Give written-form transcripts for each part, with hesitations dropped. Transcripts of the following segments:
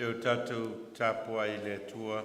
Te tātou tāpua I le tua.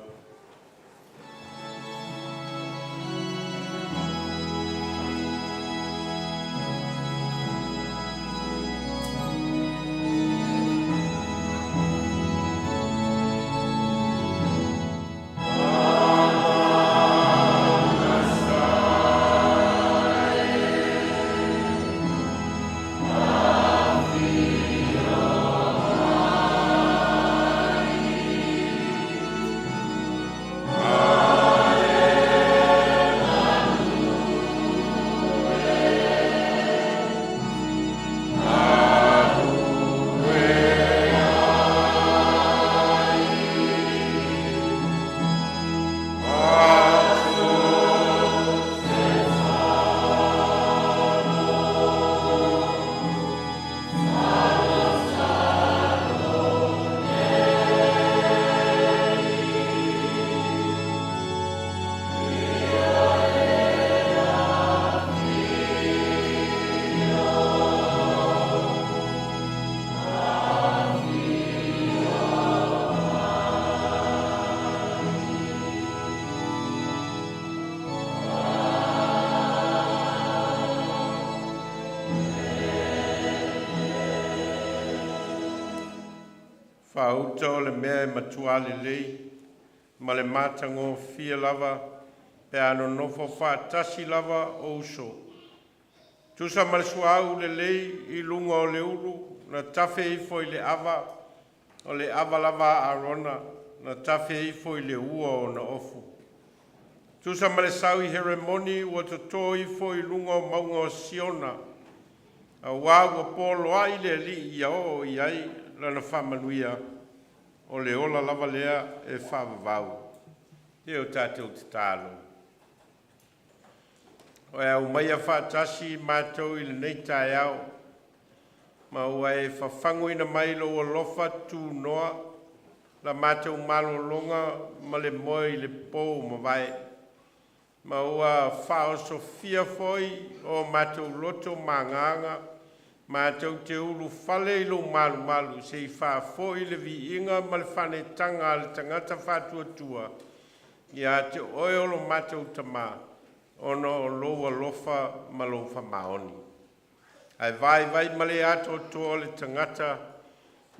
Whauta o le mea matuale lei, ma le matango fia lava, pe ano nofo whaatasi lava o uso. Tusa ma le suau le lei I lunga o le uru, na tafe ifo I le ava, o le ava lava arona, na tafe ifo I le ua o na ofu. Tusa ma le sau I heremoni ua to ifo I lunga o maunga o siona, a wawa polo ai le li ia o iai, lana whamanuia o le ola lava lea e whawavau. Te o tātou te tālo. O e au mai a whaatasi mātou I le nei tae au. Ma ua e whawhango ina mai lo o lofa tū noa. La mātou malo longa ma le moe I le pou ma vai. Ma ua whao sofia foi o mātou loto manganga. Mātou te ulu whale I lo malu se I wha foi le vi inga ma le whane tanga le tangata whatua tua. Ia te oeolo mātou tama ono o loa lofa ma lofa maoni. Ai vai ma le ato toa le tangata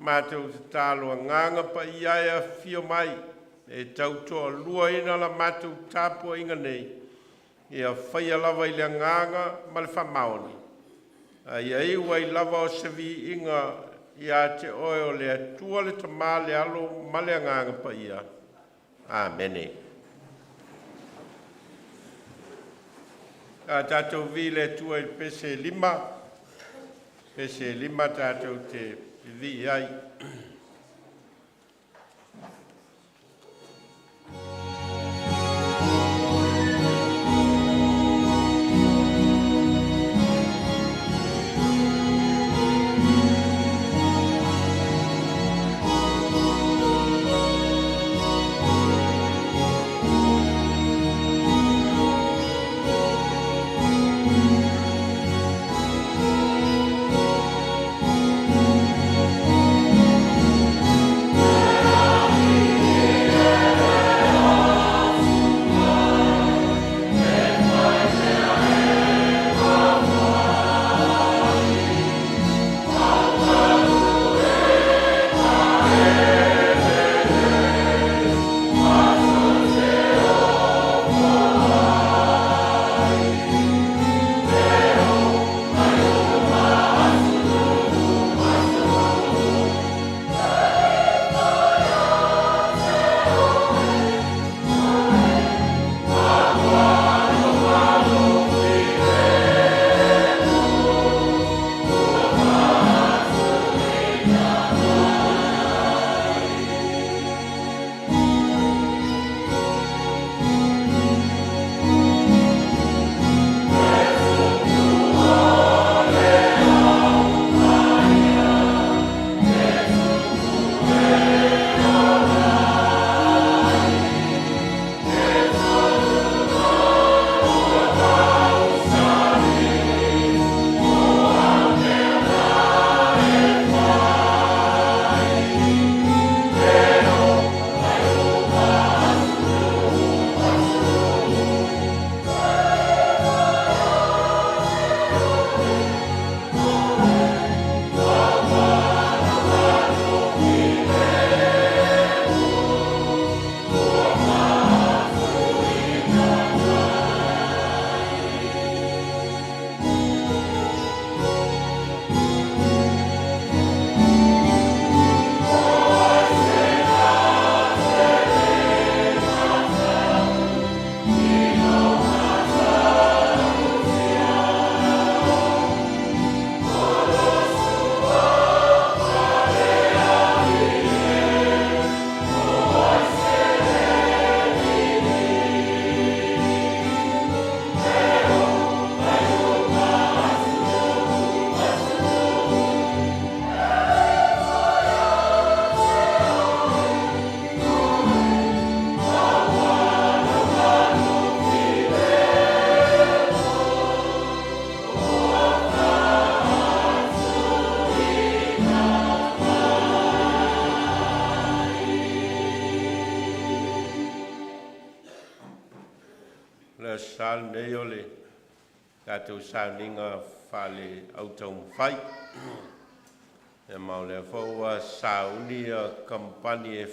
mātou te tāloa nganga pa iaia fio mai e tau toa lua ina la mātou tāpua inga nei. Ia whaia lava I le nganga ma le wha maoni. Ai ai wai lava o se vi inga ia te oe o le atua le tama le alo ma le nganga pa ia. Amene. A tātou vi le atua I pese lima. Pese lima tātou te vi ai. sal nei o le tātou Sauniga whale au Taumafai. E mau le whaua sauni Kamupani e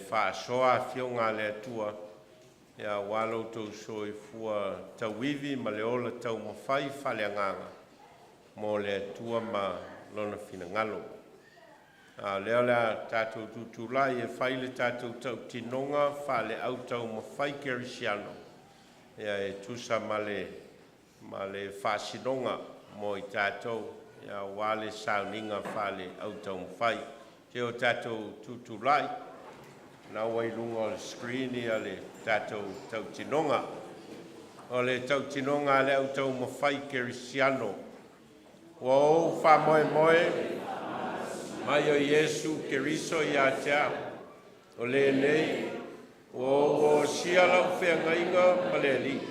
wha soa fionga le atua. E a walo tau soi fua Tauivi ma le ola Taumafai whale anganga. Mo le atua ma lona fina ngalo. Leo lea tātou tutulai e whaile tātou tau tinonga whale au Taumafai kerisiano. Ia e tusa ma le whasinonga mo I tātou. Ia wale Sauniga whale au Taumafai. Te o tātou tutulai. Nā wai lunga o le screen ia le tātou tau tinonga. O le tau tinonga le au Taumafai kerisiano. Wow, wha moe moe. Mai o Yesu keriso ia tea. O le nei. O sia lau whengainga ma le li.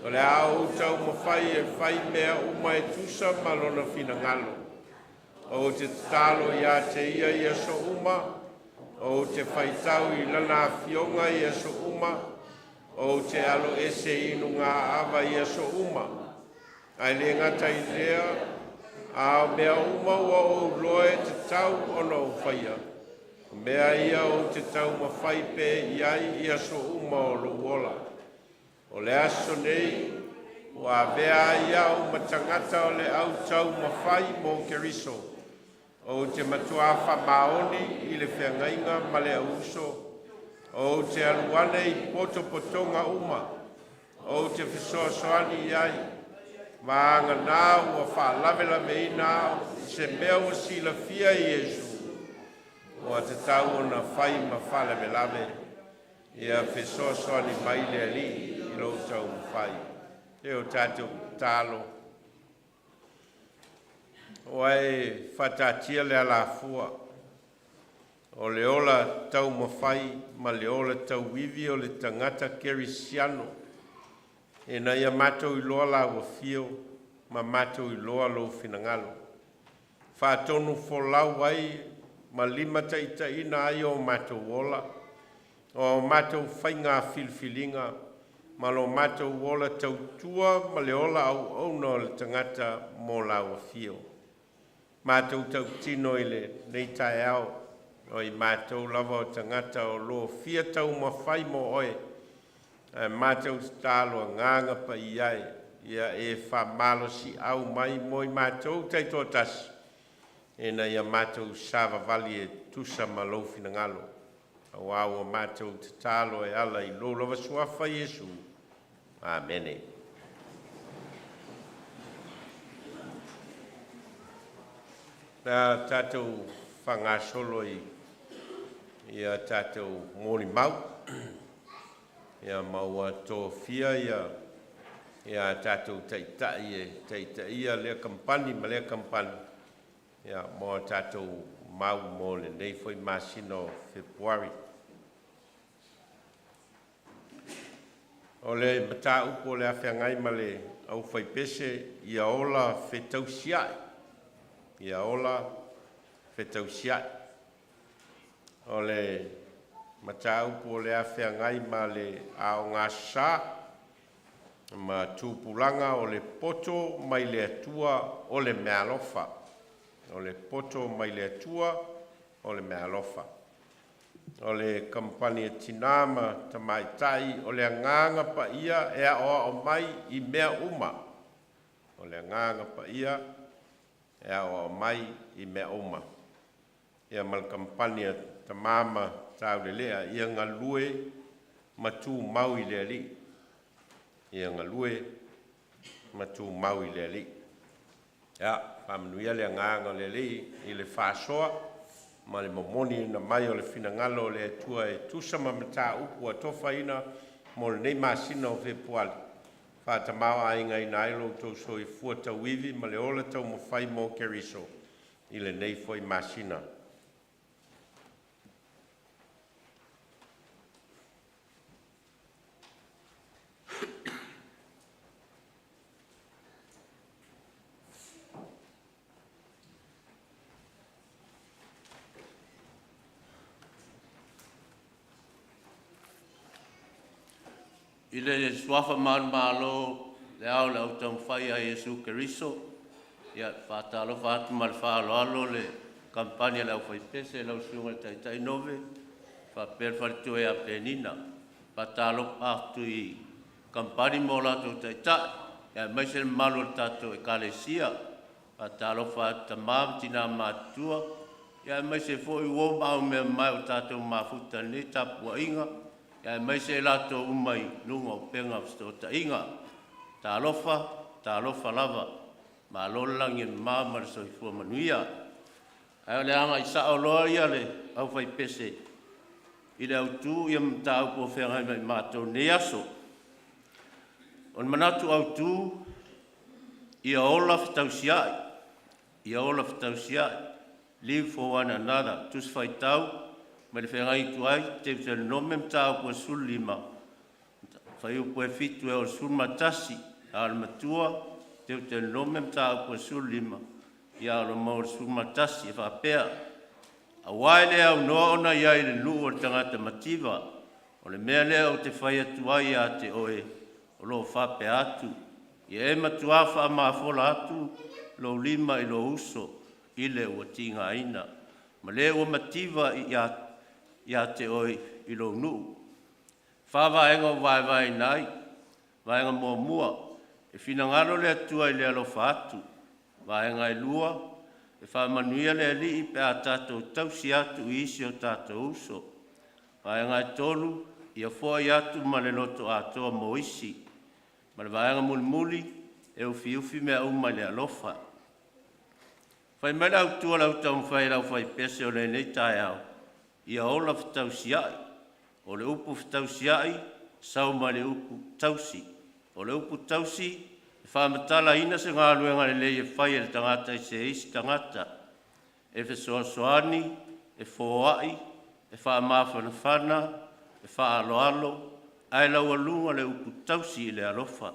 O le au Taumafai e whai mea uma e tusa ma lona fina ngalo. O te talo ia te ia so uma. O te whaitau I lana fionga ia so uma. O te alo ese inu ngā awa ia so uma. Ai le ngata I lea. A mea uma ua o loe te tau ono o whaia. Mea ia o te Taumafai pe iai ia so uma o lo wola. O le aso nei, ua vea ia o matangata o le au Taumafai mo keriso. O te matua whamaoni I le whengainga ma le auso. O te aluane I poto potonga uma. O te whisoasoani iai. Maanga nā ua whaalawelawe I nā se mea o sila fia I Yesu. O te tau o na whai ma whalawelawe. Ia whisoasoani mai le li I lo Taumafai. Te o tātou tālo. O ai whatatia le ala fua. O le ola Taumafai ma le ola Tauivi o le tangata kerisiano. E na ia mātou I loa la ua fio, ma mātou I loa lo finangalo. Whātonu wholau ai, ma lima Tama'ita'i na ai o mātou ola. O mātou whainga filfilinga, ma lo mātou ola tautua, ma le ola au no le tangata mo la ua fio. Mātou tau tino I le nei tae au, o I mātou lava o tangata o lo fia Taumafai mo oe. Mātou tālo nganga pa iai, ia e whamalo si au mai moi mātou teito tasi. E na ia mātou sāwa vali e tusa ma lo fina ngalo. Au au mātou te tālo e ala I lo lava suafa Yesu. Amene. Nā tātou whangasolo ia tātou mōni mau. Ia maua tō fia ia tātou Tama'ita'i ia lea Kamupani ma lea Kamupani. Ia mo tātou mau mo le nei foi masino Februari. O le mata upo le awhiangai ma le Aufaipese ia ola whetausiai. Ia ola whetausiai. O le mata upo le awhiangai ma le Aoga sa ma tūpulanga o le poto mai le atua o le mea alofa. O le poto mai le atua o le mea alofa. O le Kamupani tina ma Tama'ita'i o le anganga pa ia e o mai I mea uma. O le anganga pa ia e o mai I mea uma. Ia mal Kamupani tamama Taulelea ia ngalue matu mau I le ali. Ia ngalue matu mau I le ali. Ia, whamanuia le nganga le ali I le whasoa ma le momoni na mai o le finangalo le atua e tusa ma mata upu a tofa ina mo le nei masina o Etuale. Whatamau a inga ina ilo tau so I fua Tauivi ma le ola Taumafai mo keriso I le nei foi masina. I le suafa malo le au le au Taumafai a Iesu Keriso. Ia whātalo whātu ma le whāloalo le kampani le Aufaipese le usunga Tama'ita'i Nove. Whapel wharitu e a penina. Whātalo pātu I kampani mo lato Tama'ita'i. Ia maise le malo le tato e kalesia. Whātalo whātu tamam tina mātua. Ia maise fo I uo mau mea mai o tato Mafutaga ni tapua inga. Ia maise lato umai nunga o penga stota inga. Tālofa lava. Ma lolangi mama so I fua manuia. Ai le anga I sa'oloa ia le Aufaipese. I le autu ia mtau po whengai mai mātou ne aso. On manatu autu ia ola whtausiai. Ia ola whtausiai. Live for one another. Tus whaitau. Ma le whengai tuai. Te te nome mtau po sulima. Whaiu po e fitu e o sulmatasi. Al matua. Te te nome mtau po sulima. Ia lo mo sulmatasi e whapea. A waile au noa ona iai le nuu o tangata mativa. O le mea lea o te whai atuai a te oe. O lo whape atu. Ia e matua wha maafola atu. Lo lima I lo uso. Ile ua tinga aina. Ma le ua mativa ia te oe I lo nuu. Whawaenga o vai nai. Vaenga mua mua. E whinangalo le atua I le alofa atu. Vaenga I lua. E whamanuia le li pe a tātou tausi atu I isi o tātou uso. Vaenga I tolu. Ia fua I atu ma le loto atoa mo isi. Ma le vaenga muli e ufi mea uma le alofa. Whai mai lau tua lau Taumafai lau Aufaipese o le nei tae au. Ia ola whtausiai. O le upu whtausiai, sau ma le upu tausi. O le upu tausi, e whamatala ina se ngā luenga le lei e whai e le tangata I se isi tangata. E whesoasoani, e whoai, e whamawhanawhana, e whaaloalo, ai lau alunga le upu tausi I le alofa.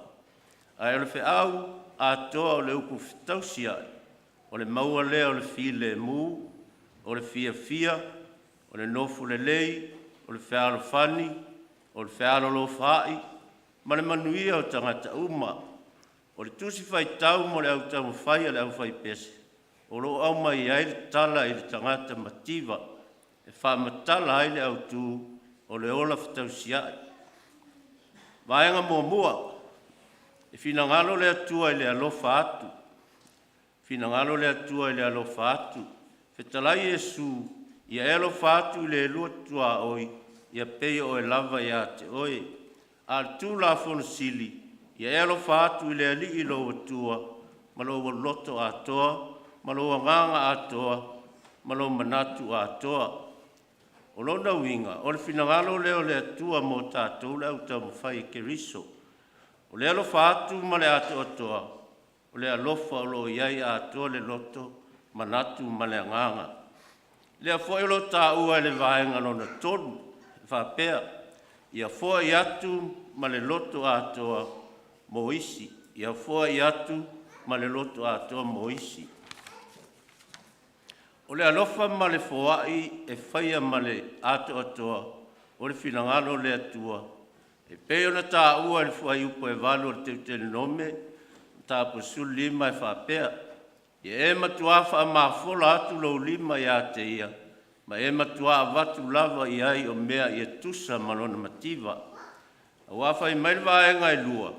Ai o le wheau, a toa o le upu whtausiai. O le maua lea o le fi le mū, o le fia, o le nofu le lei, o le whialo whani, o le whialo lo whai, ma le manuia o tangata uma, o le tusi whai tau mo le au Taumafai a le Aufaipese, o lo au mai ai le tala I le tangata mativa, e whamatala ai le au tū, o le ola whtausiai. Vaenga mua, e whinangalo le atua I le alofa atu, Finangalo le atua I le alofa atu. Fetalai Iesu, ia e alofa atu I le lua tua oi, ia pei o e lava ia te oe. Al tu la fonasili, ia e alofa atu I le ali I lo atua, ma lo loto atoa, ma lo nganga atoa, ma lo manatu atoa. O lona winga, o le finangalo leo le atua mo tātou le au Taumafai Keriso. O le alofa atu ma le atoa. O le alofa o lo iai a toa le loto manatu ma le nganga. Lea fo I lo tā ua le vaenga lona tonu, whapea. Ia fo I atu ma le loto a toa mo isi. Ia fo I atu ma le loto a toa mo isi. O le alofa ma le foai e whaia ma le ato atoa. O le finangalo le atua. E peo na tā ua le fuai upo e valo le teutele nome. Ta po sul lima e whapea. Ia e matua wha maafola atu lau lima ia te ia. Ma e matua watu lava I ai o mea ia tusa malona mativa. A wafa I mailwa e ngai lua.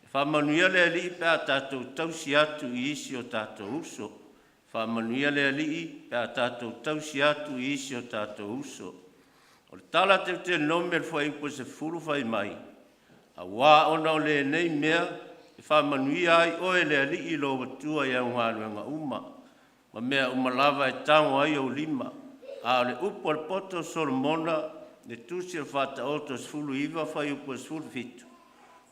E whamanuia le ali pe a tātou tausi atu I isi o tātou uso. Whamanuia le ali pe a tātou tausi atu I isi o tātou uso. O le tala te nome le whai upo se furu whai mai. A wā ona o le nei mea e whamanuia ai oe le ali I lo watua ia ngāruenga uma. Ma mea umalava e tango ai o lima. A le upo le poto Solomona le tusi le whata oto sfulu iwa whai upo sfulu fitu.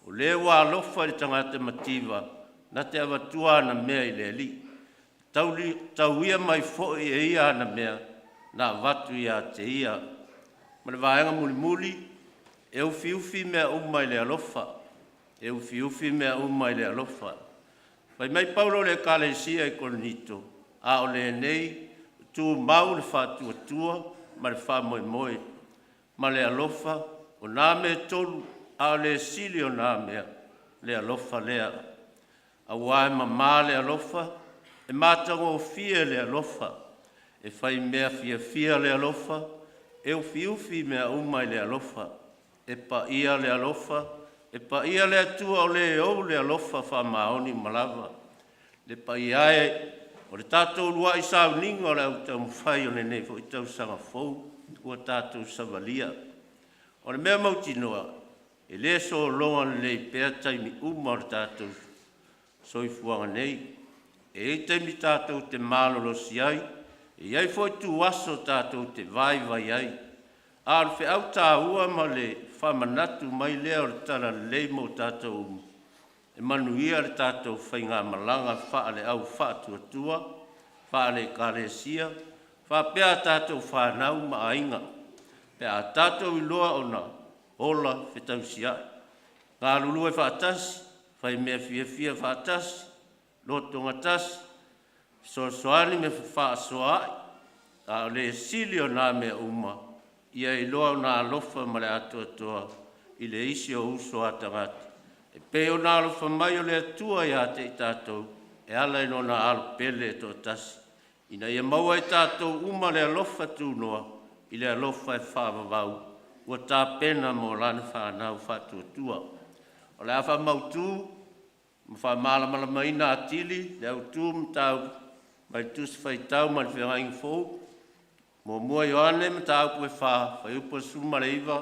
O le wā lofa le tangata mativa na te awatua na mea I le ali. Tauia mai fo e ia na mea na watu ia te ia. Ma le vaenga muli e ufi mea uma I le alofa. E ufi mea uma I le alofa. Pai mai Paulo le kalesia I kolonito. A o le nei tu mau le whātua ma le wha moe. Ma le alofa o nā me tolu a le silio na mea, le alofa lea. A wae mamā le alofa, e mātango o fia le alofa, e whai mea fia le alofa, e ufi mea umai le alofa, e pa ia le alofa, e pa ia le atua o le alofa wha maoni malava. Le pa iae, o le tātou lua i Sauniga o le au Taumafai o le nefo i tau sanga fou, ua tātou savalia. O le mea mautinoa, e le so longa le pēr taimi uma o le tātou soifuanga nei, e taimi tātou te mālolo si ai, e iai foi tu waso tātou te vai ai. A le whi au tā ua ma le whamanatu mai lea o le tala lei mo tātou umu. E manuia le tātou whainga malanga wha le au wha tuatua, wha le kāresia, wha pēr tātou whanau ma ainga. Pēr tātou i loa ona ola whetau sia. Ngā lulu e whaatasi, whai mea fia whaatasi, lotonga tasi, soani me whaasoai, a le silio nā mea uma, ia i loa nā alofa ma le atua i le isi o uso atangati. E peo nā alofa mai o le atua i ate i tātou, e ala ino nā alo pele e tō tasi. Ina ia maua i tātou uma le alofa tūnoa, i le alofa e whaavavau, ua tā pena mo lana whanau whatuatua. O le awha mautū, mwha mālamala ina atili, le au tū mtau, mai tusi whai tau mani whianga ingi fōu, mo mua Ioane ma tau pue whai upo suma le iwa,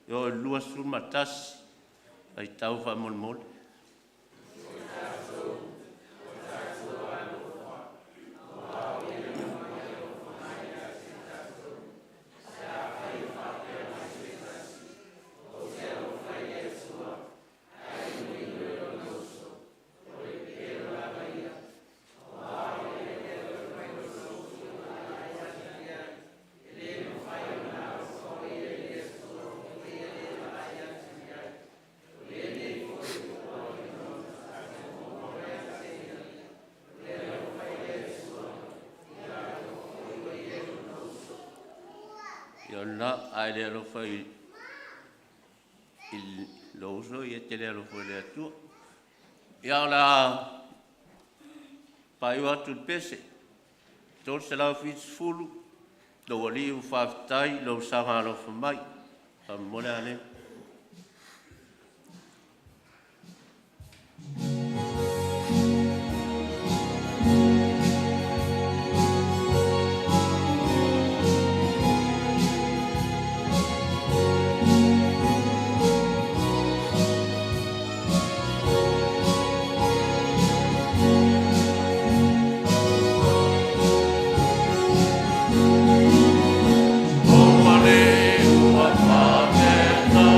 i lua suma tasi, whai tau wha mole. Na ai le alofa i loso i tele alofa le atua. Ia la pai atu pese. Tol se lau fulu, lo wali u whaftai, lo sanga alofa mai. Ka mole ane. Oh,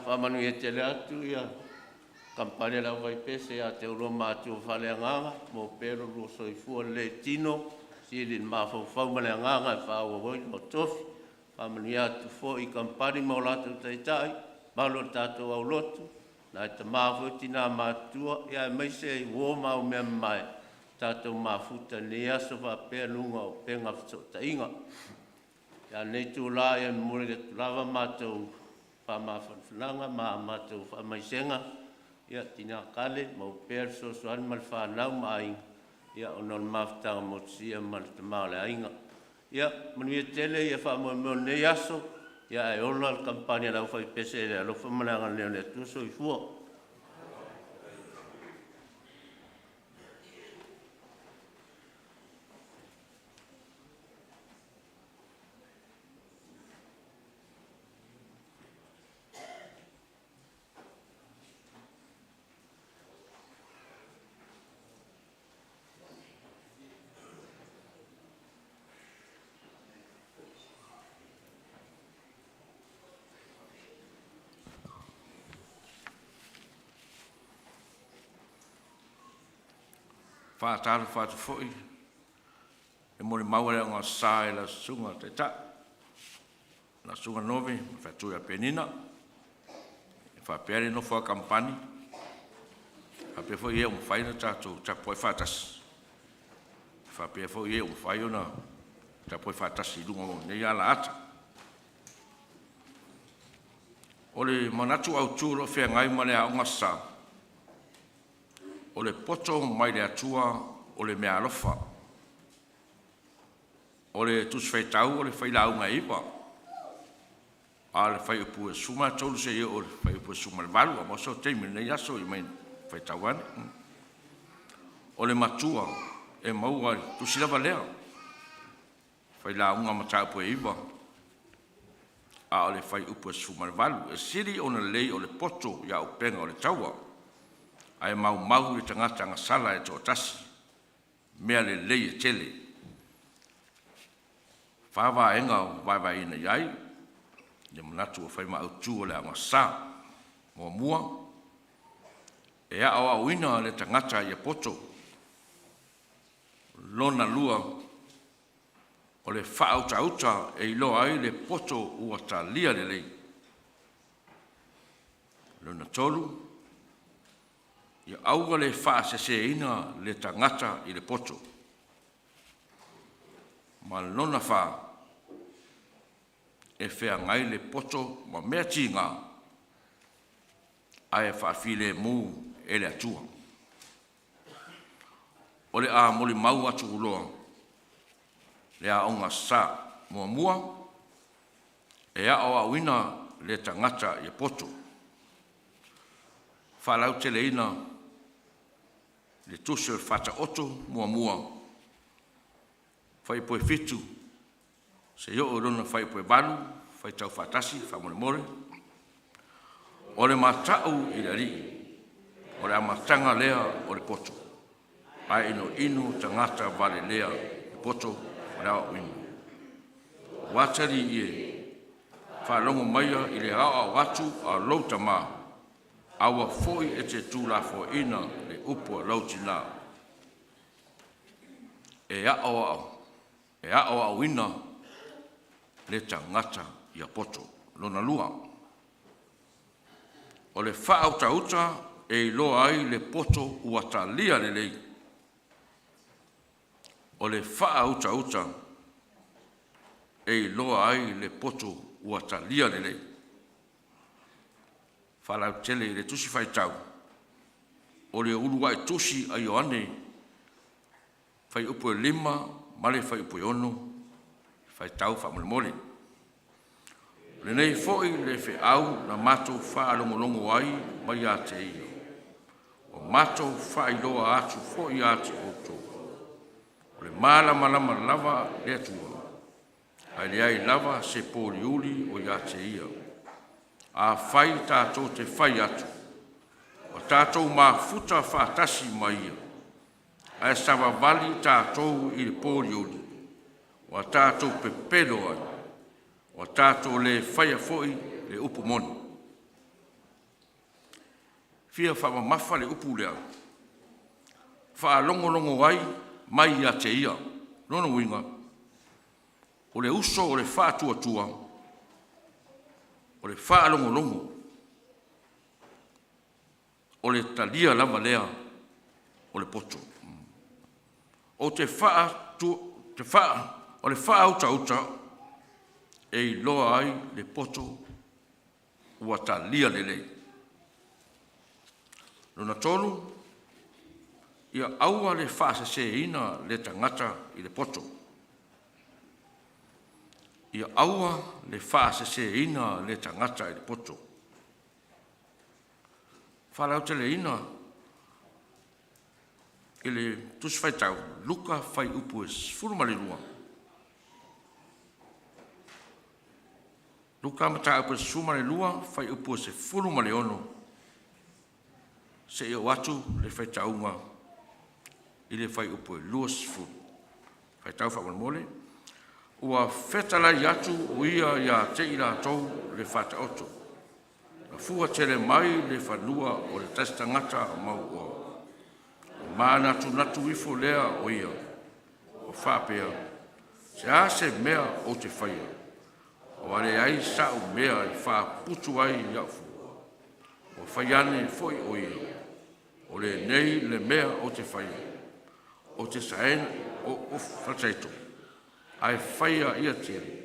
whamanu e tele atu ia kampani la Aufaipese a te ulo mātua whaleanganga mō pero lo soifua le tino siri mawhau maleanganga e whaua hoi no tofi whamanu ia Tufou i kampani mō lātou Tama'ita'i malo tātou au Lotu na te mawhauti nā mātua ia e maise i wō mau mea mai tātou Mafutaga ne aso whapea lunga o penga whatotainga. Ia nei tū la e mure ke tulawa mātou whamawhanwhananga, mātou whamaisenga, ia tina kale, mau pēr sosoani mal whanau maainga, ia onon Mafutaga motsia mal te maole ainga. Ia manuia Tele, ia whamoe nei aso, ia e ola al kampani la Aufaipese le alofa malanga leo le tuso i fua. Whātāru whātu whoi, e mori maure o ngā sā e la sunga te ta, la sunga Nove, whātui a penina, e whāpeare no whā kampani, whāpea whoi e o mwhaina tātou tapoi whātas, whāpea whoi e o mwhaina tapoi whātas I lunga o nei ala ata. Ole manatu au tūro whea ngai mane a o ngā sā, o le poto mai le atua o le mea alofa. O le tuswhaitau o le Vailaau ngai iwa. A le whai upu e suma tolu se o le whai upu e suma le walu. A moso teimi nei aso I mai whaitau ane. O le matua e maua tusilava lea. Vailaau ngā mataupu e iwa. A o le whai upu e suma le walu. E siri o na lei o le poto ia o penga o le taua. Ai mau I tangata ngā sala e tō tasi, mea le lei e Tele. Whāwā enga o waiwai ina iai, le manatu o whaima au tū o le ngā sā, mua, e a o ina le tangata I a poto, lona lua, o le whaauta e ilo ai le poto ua ta lia le lei. Lona tolu, Ia auga le whaaseseina le tangata I le poto. Ma lona wha e whea ngai le poto ma mea tinga a e whaafile mū e le atua. O le a moli mau atu uloa le a onga sa mua e a o awina le tangata I poto. Whalau Teleina le tuso fata oto mua fai poe fitu se yo orona fai poe balu fai tau fatasi fa more o le matau I le ri o le amatanga lea o le poto ai ino tangata vale lea poto o le au ino watari ie fa longo maia I le au watu a Leota ma awa foi e te tūla fo ina le upo lautina. E a o wina le tangata I a poto, lona lua. O le whaauta e loa ai le poto ua ta lia le lei. O le whaauta e loa ai le poto ua ta lia le lei. Whalau Tele le tusi whaitau. O le urua e tusi a Ioane. Whai upo e 5, male whai upo e 1. Whaitau whamole. Le nei foi le wheau na matou whaalongolongo ai mai a te ia. O matou whailoa atu foi atu oto. O le malama lava le atua. Ai le ai lava se Poriuli o ia te ia. A whai tātou te whai atu. O tātou Mafuta whātasi mai ia. A sawa vali tātou I le Poriuli. O tātou pepelo ai. O tātou le whai a foi le upumoni. fia whamamafa le upu lea. Wha longo ai, mai ia te ia, nono winga. O le uso o le wha tua, o le wha longo. O le talia lava lea, o le poto. O te wha, o le wha auta, e loa ai le poto, ua talia lelei. Lona tolu, ia aua le whaaseseina le tangata i le poto. Ia aua le whaaseseina le tangata i le poto. Whalau te le ina, i le tusi whaitau, luka whai upu e sfurumare Luka mata upu e sfurumare whai upu e se furumare ono. Se ia watu le whaitaunga i le whai upo e luas fu. Whaitau whamanmole. Ua whetalai atu uia ia te ira tau le whata oto. Na fua tele mai le whanua o le testangata mau o. Mana tu natu ifo lea o ia. O whapea. Se a se mea o te whaia. O ale ai sao mea i whaputu ai ia fu. O whaiane foi o ia. O le nei le mea o te whaia. O te saena o whataito. Ai whaia ia tere.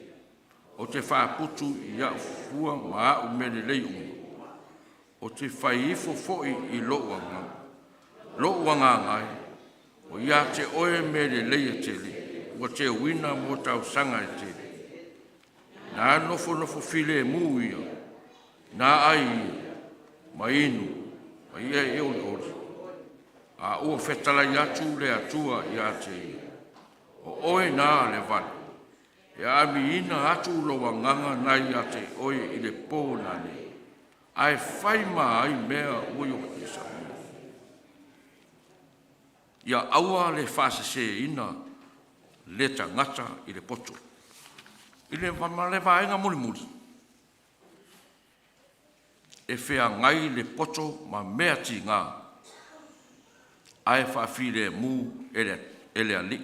O te whaputu ia fua maa u mele lei unga. O te whaifo foi i lo'uanga. Lo'uanga ngai. O ia te oe mele lei tere. O te wina mo tau sanga tere. Nā nofo file mu ia. Nā ai ia. Mainu. Ma ia e o ori. A ua whetala i atu le atua i ate ia. O oe nā le vale. E ami ina atu loa nganga nai ate oe i le pō nane. Ai whaima ai mea ui o kisa. Ia aua le whasese ina le tangata i le poto. I le vaenga muri. E whea ngai le poto ma mea ti ngā. Ai whawhire mu ele ali.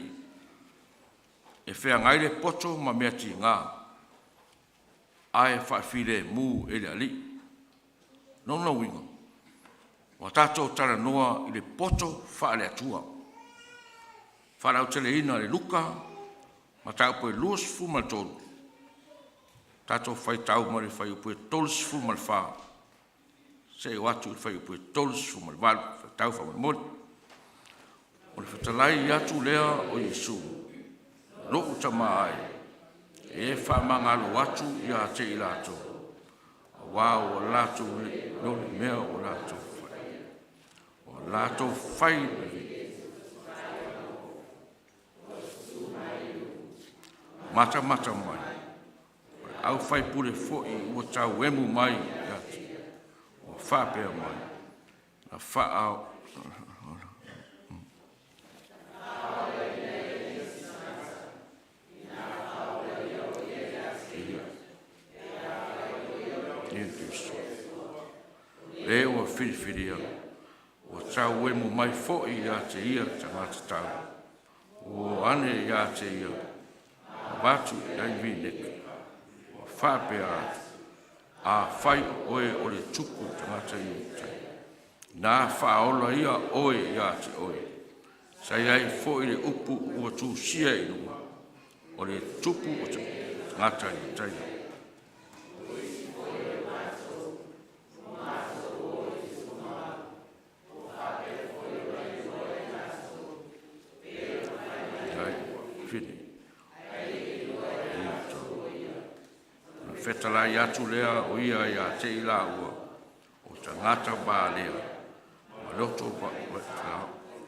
E whea ngai le poto ma mea ti ngā. Ai whawhire mu ele ali. Nona winga. Wa tātou tara noa i le poto whaale atua. Whaarau tele ina le luka. Ma tāu poe luas fu mal tolu. Tātou whai tau ma le whai upoe tolus fu mal wha. Se watu i whai upoe tolus fu mal wal. Tau wha mal mori. O le whatalai atu lea o Yesu. Lo'u tamai. E whamangalo atu i a te i lato. Wā o lato lo mea o lato whai. O lato whai. Mata mai. Aufaipure fo'i ua tau emu mai ati. O whapea mai. Na whaau. E ua whiriwhiria. Ua tau emu mai fo'i a te ia tangata tau. O ane ia te ia. Watu ai vineka. Whapea a whai oe o le tuku tangata i utai. Nā whaola ia oe ia te oe. Sai ai fo i le upu ua tu sia i runga. O le tupu o tangata i utai. Whetalai atu lea o ia ia te ila ua. O tangata bā lea. Ma Lotu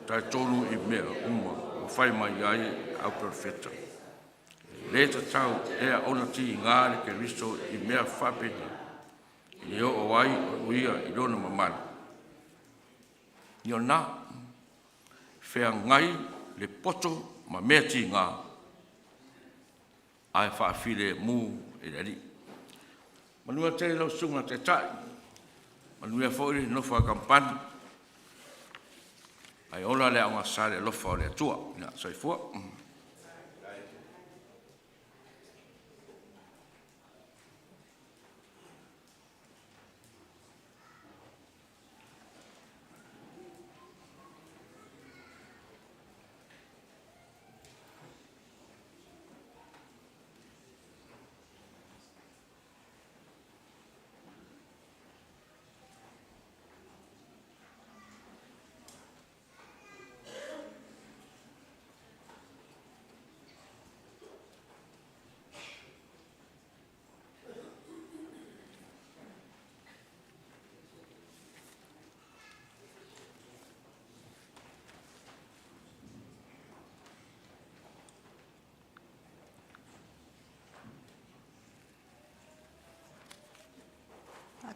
tai tolu i mea uma. O whai mai ai au profeta. Leota tau ea ona ti i ngāre ke risto i mea whapena. I o o ai o ia i rona mamana. I o nā. Whea ngai le poto ma mea ti ngā. Ai whaafire mu e rari. Manua tele lau sunga te tai. Manuia fōi no fa Kamupani. Ai ola le aunga sare lofa o le atua. Ia, soifua.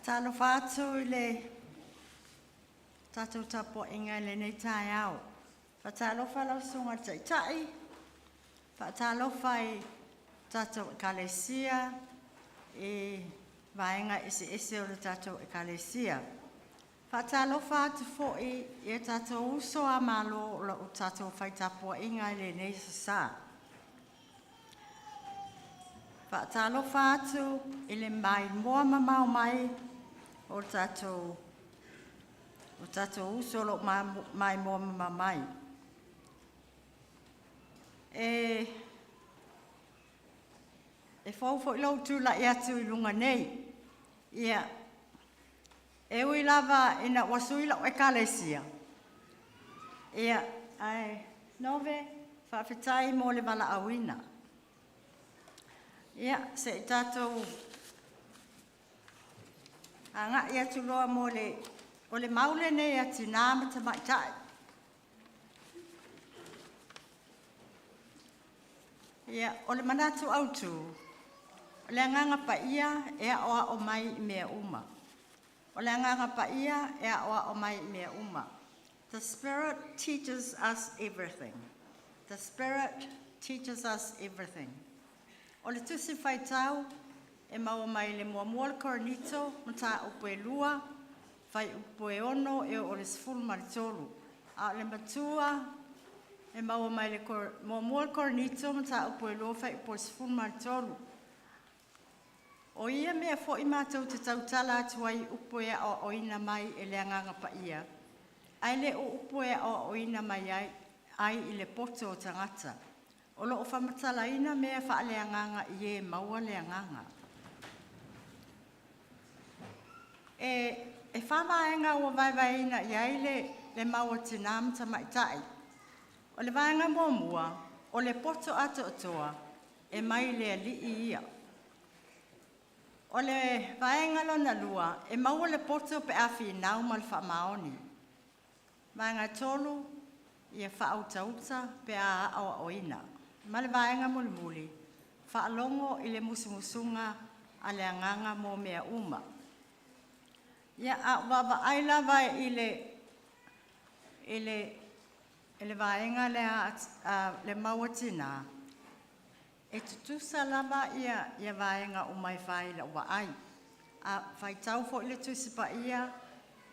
Talo fatu le tatou tapo inga le nei tai au. Fatalo fala sunga Taitai. Fatalo fai tatou ekalesia e vaenga ese o le tatou ekalesia. Fatalo fatu foi e tatou uso a malo o tatou fai tapo inga le nei sa. Fatalo fatu ele mai moa mamau mai o tatou uso lo mai moa mamai. E fau Lotu la ia tu I lunga nei. Ia e ui lava ina wasui la ekalesia. Ia ai Nove whawhitai mo le Vailaauina. Ia se tatou anga ia tu loa mo o le maule nei a tina ma Tama'ita'i. Ia o le manatu autu o le anganga pa ia e a oa o mai I mea uma. O le anganga pa ia e a oa o mai I mea uma. The Spirit teaches us everything. The Spirit teaches us everything. O le tusi whaitau e mau mai le mua le koronito mta upoe lua, whai upoe ono e o le sifuru maritolu. A le matua e mau mai le mua le koronito mta upoe lua, whai upoe sifuru maritolu. O ia mea fo I mātou te tautala atuai upoe o oina mai e le anganga pa ia. Ai le o upoe o oina mai ai I le poto o tangata. O lo o whamatalaina mea wha le anganga I e maua le anganga. E whamaenga ua vaivaina I ai le maua tinam Tama'ita'i. O le vaenga mua, o le poto ato atoa, e mai le ali'i ia. O le vaenga lona lua, e maua le poto pe awhi nau ma le whamaoni. Vaenga tolu, ia whaautauta pe a awa oina. Ma le vaenga muli, whaalongo I le musumusunga a le anganga mo mea uma. Ia a wawa aila vai ele vaenga le mawatina. E tutusa lava ia vaenga umai whai la ua ai. A whai tau fo ile tusipa ia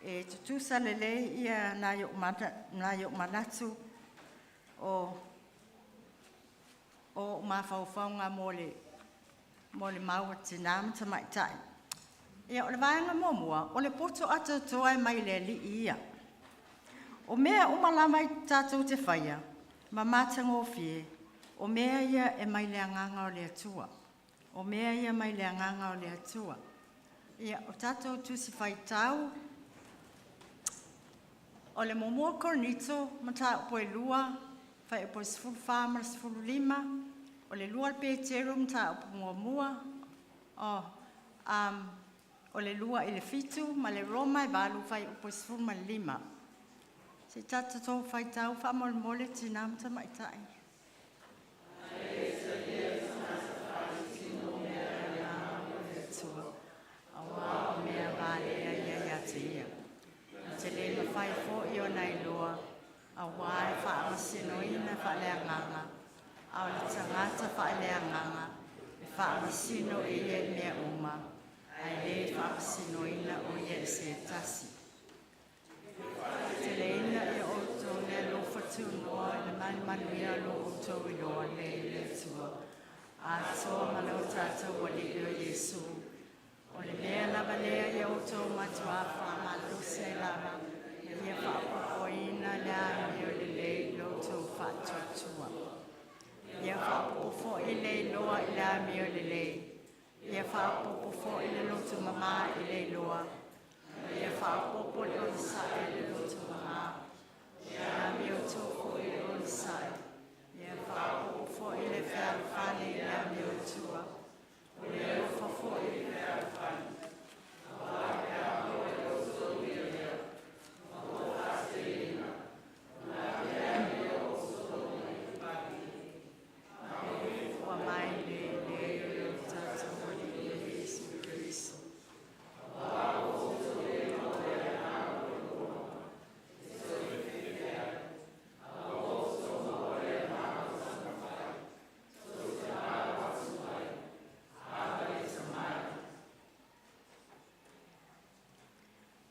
e tutusa lele ia na yo manatu o mawhauwhaunga mo le mawatina ma Tama'ita'i. Ia o le vaenga momua, o le poto ata toa mai le ali'i ia. O mea umalama I tātou te whaia, ma mātango fie, o mea ia e mai le anganga o le atua. O mea ia mai le anganga o le atua. Ia o tātou tusi whai tau, o le momua koronito, ma tā upoe lua, whai upoe sifuru whāmara sifuru lima, o le lua le pēteru ma tā upoe mua, o le lua I le fitu, ma le roma e walu whai upoe sifuru ma lima. Se tata tō whai tau whamole mole tina ma Tama'ita'i. Awa o mea vale ia te ia. Te le ma whai fo I o nei loa, awa e whaamasino ina whaleanganga, a o le tangata whaleanganga, e whaamasino I e mea uma. ai le whaapasinoina o ia se tasi. Teleina e outou le alofa tunoa le manuia lo outou I loa le tua. A toa malau tātou wali o Yesu. O le mea lava lea i outou matua whaamalu se lava. Ia whaapopoina le ami o le lei loutou whaatuatua. Ia whaapopofo I le loa I le ami o le lei. Ia whaapopofo I le loutou mama I le loa. Ia whaapopo le o sae le loutou mama. Ia ami o tōko I le o sae. Ia whaapopofo I le whaafane I le ami o tua. O le o whafo I le whaafane.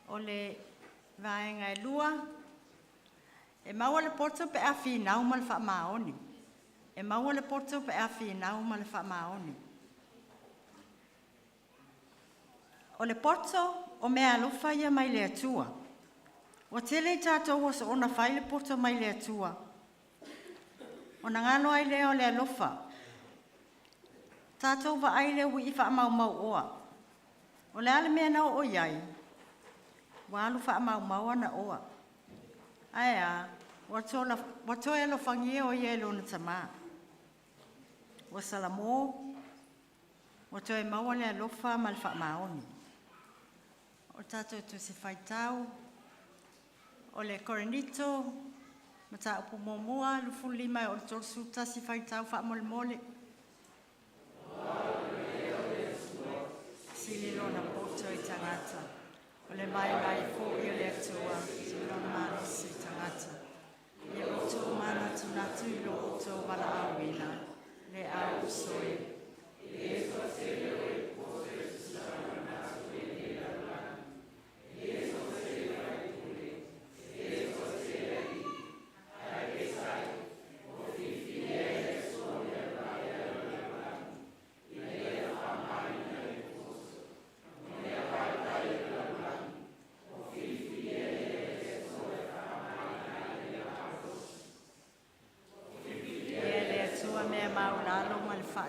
O le vaenga e lua, e maua le porto pe a whinau ma le whaamaoni. E maua le porto pe a whinau ma le whaamaoni. O le porto o mea alofa ia mai le atua. O tele tātou o so ona whai le porto mai le atua. O na ngalo ai leo le alofa. Tātou wa ai leo I whaamau mau oa. O le ale mea nao o iai. Walu whaamau ana oa. Aia, watoe alo whangie o ie lo na tama. Wa salamo, watoe maua le alofa ma le whaamaoni. O tātou tu se whaitau, o le korenito, ma tā upo mōmua, lufu lima o le tolsu ta si whaitau whaamole mole. Sili lo na poto I tangata. O le mai fo I le atua, sili lo na mano si tangata. Ia oto mana tunatu I lo oto Vailaau le au soi.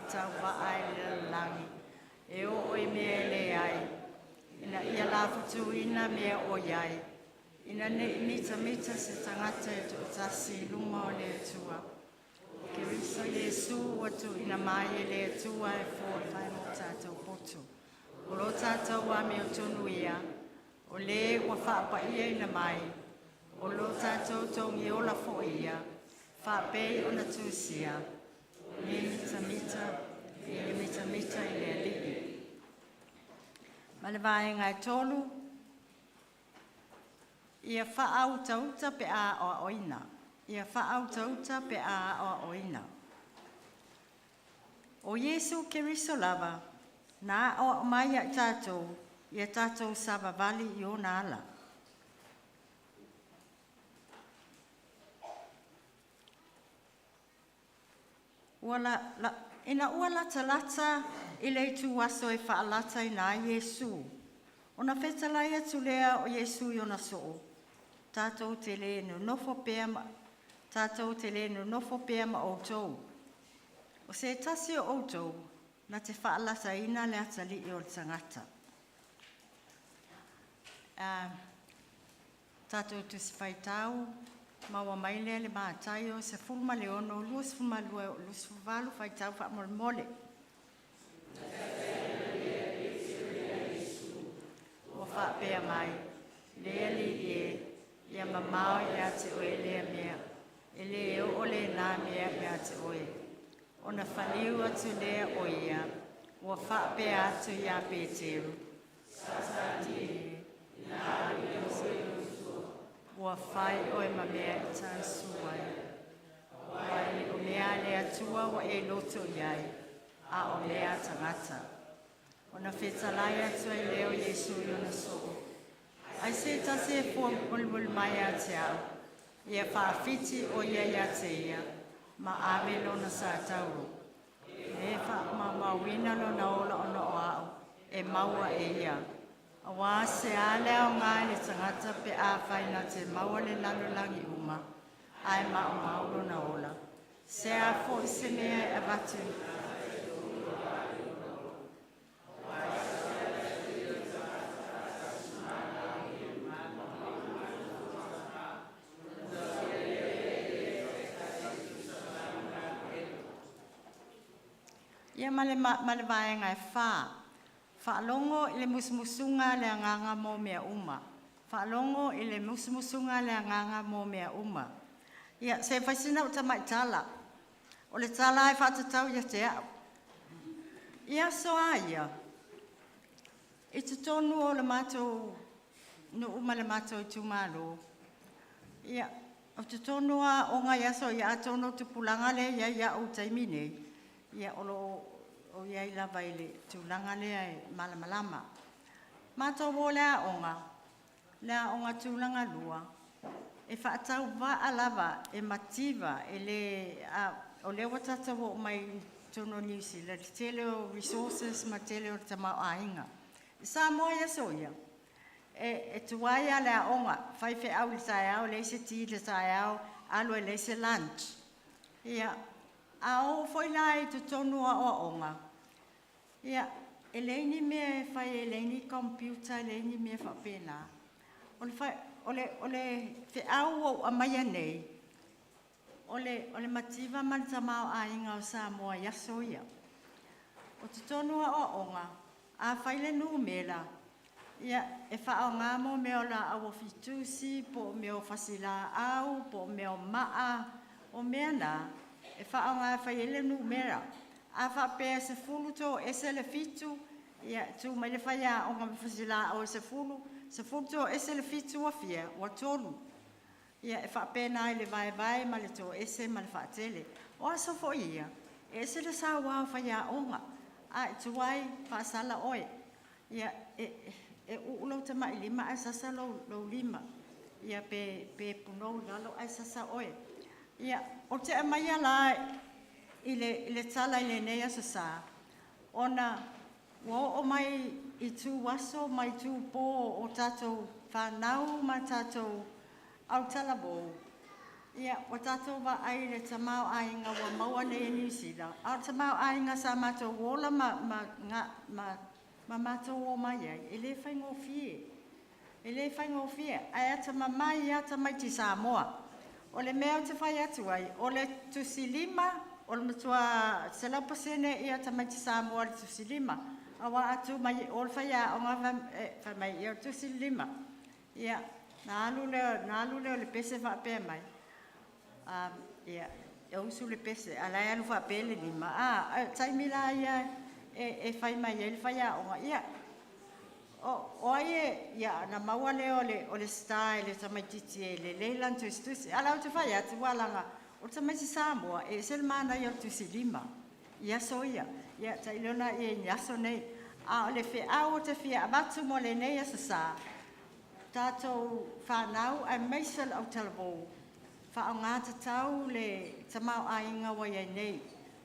Tau ai le langi. E o mea le ai. Ina ia la futu ina mea o iai. Ina ne mita se tangata e tu tasi luma o le tua. Ke risa Yesu watu ina mai le tua e fo whai mo tātou potu. O lo tātou wa me o tonu ia. O le wa whaapa ia ina mai. O lo tātou tongi o la fo ia. Whaapei o na tūsia. Mita I le ali'i. Ma le vaenga e tolu, ia whaau tauta pe a o oina. Ia whaau tauta pe a o oina. O Yesu Keriso lava, na o mai a tātou, ia tātou sava vali I o na ala. Ina ua lata I le tu waso e whaalata I nā Yesu. Ona whetalai atu lea o Yesu I ona soo. Tātou Tele no nofo pēa ma outou. O se tasi o outou, na te whaalata ina le atali I o le tangata. Tātou tu si whaitau, maua mai lea le mātai o se fulma le ono, luas fulma lua, luas fuvalu whaitau whaamole mole. O whaapea mai, lea li ia mamao ia te oe lea mea, e le o le nā mea ia te oe. O na whaliu atu lea o ia, o whaapea atu ia Peteru. Ua whai oe ma mea I tāu suai. Wai o mea le atua wa e loto iai, a o mea tangata. Ona whetalai atu ai leo Yesu i ona so. Ai se tase e fua mulmul mai a te au. Ia whaafiti o ia te ia. Ma ame lona sa tauro. E wha mawina lona ola ona o au. E maua e ia. A wā se a leo ngā le tangata pe a whaina te maua le lanulangi uma. Ai mau lona ola. Se a fo i se mea e batu. Ia male vaenga e wha. Whaalongo i le musumusunga le anganga mō mea uma. Whaalongo i le musumusunga le anganga mō mea uma. Ia, se whaisina o Tama'ita'i. O le tala e whatatau ia te au. Ia soa ia. I te tonu o le mātou, no uma le mātou i tūmālo. Ia, o te tonu a o ngai aso ia atono te pulanga le ia o taimine. Ia o ia i lava i le tūlanga lea e malamalama. Mātou o lea onga tūlanga lua. E whaatau waa lava e mativa e le, o lea watatawa o mai tono New Zealand, Tele o resources ma Tele o Tama'ita'i. Sa moa ia soia. E tuaia lea onga, whaiwhe au le tae au, leise ti le tae au, alo e leise lunch. Ia, a o foi lai tu tonu a onga. Ia, e leini me fai e leini computer, leini me whapena. Ole fe au o amaya nei. Ole mativa man Tama'ita'i o Samoa ia soia. O tu tonu a onga, a fai le numela. Ia, e wha o ngamo me o la awa fitusi, po me o fasila au, po me o maa, o mea na. E wha o ngā whai ele numera. A wha pēr se fulu tō ese le fitu. Ia, tū mai le whai a o ngā fasila au se fulu. Se fulu tō ese le fitu a fia, wa tolu. Ia, e wha pēr nai le vai ma le tō ese ma le wha tele. O aso fo ia, ese le sa wau whai a onga. A tuai wha sala oe. Ia, e ulo te mai lima ai sasa lo lima. Ia, pe punou lalo ai sasa oe. Ia, o te amaia la i le tala i le nea sasa. Ona, o mai i tū waso, mai tū pō o tātou whanau, ma tātou au talabo. Ia, o tātou wa ai le Tama'ita'i wa maua nei New Zealand. Au Tama'ita'i sa mātou wola ma mātou o mai ai. E le whaingo fie. E le whaingo fie. Ai ata mamai ata mai ti Samoa. O le mea o te whai atu ai. O le tusilima, o le matua selapasene i ata mai ti Samoa le tusilima. Awa atu mai o le whai a o ngā whai mai i o tusilima. Ia, nā alu leo le pese whapea mai. Ia, e usu le pese. Alai alu whapea le lima. Taimila ia e whai mai e le whai a o ngā. Ia, o ai ia, na maua leo o le stai, le tamaititi e le leilan tusi. Ala o te whai atu walanga. O tamaiti Samoa e sel mana i o tusi lima. Ia soia. Ia, tailona i e nyaso nei. O le whea o te whea abatu mo le nei asa sa. Tātou whanau ai meisel au talabo. Wha o ngā tatau le Tama'ita'i wai ai nei.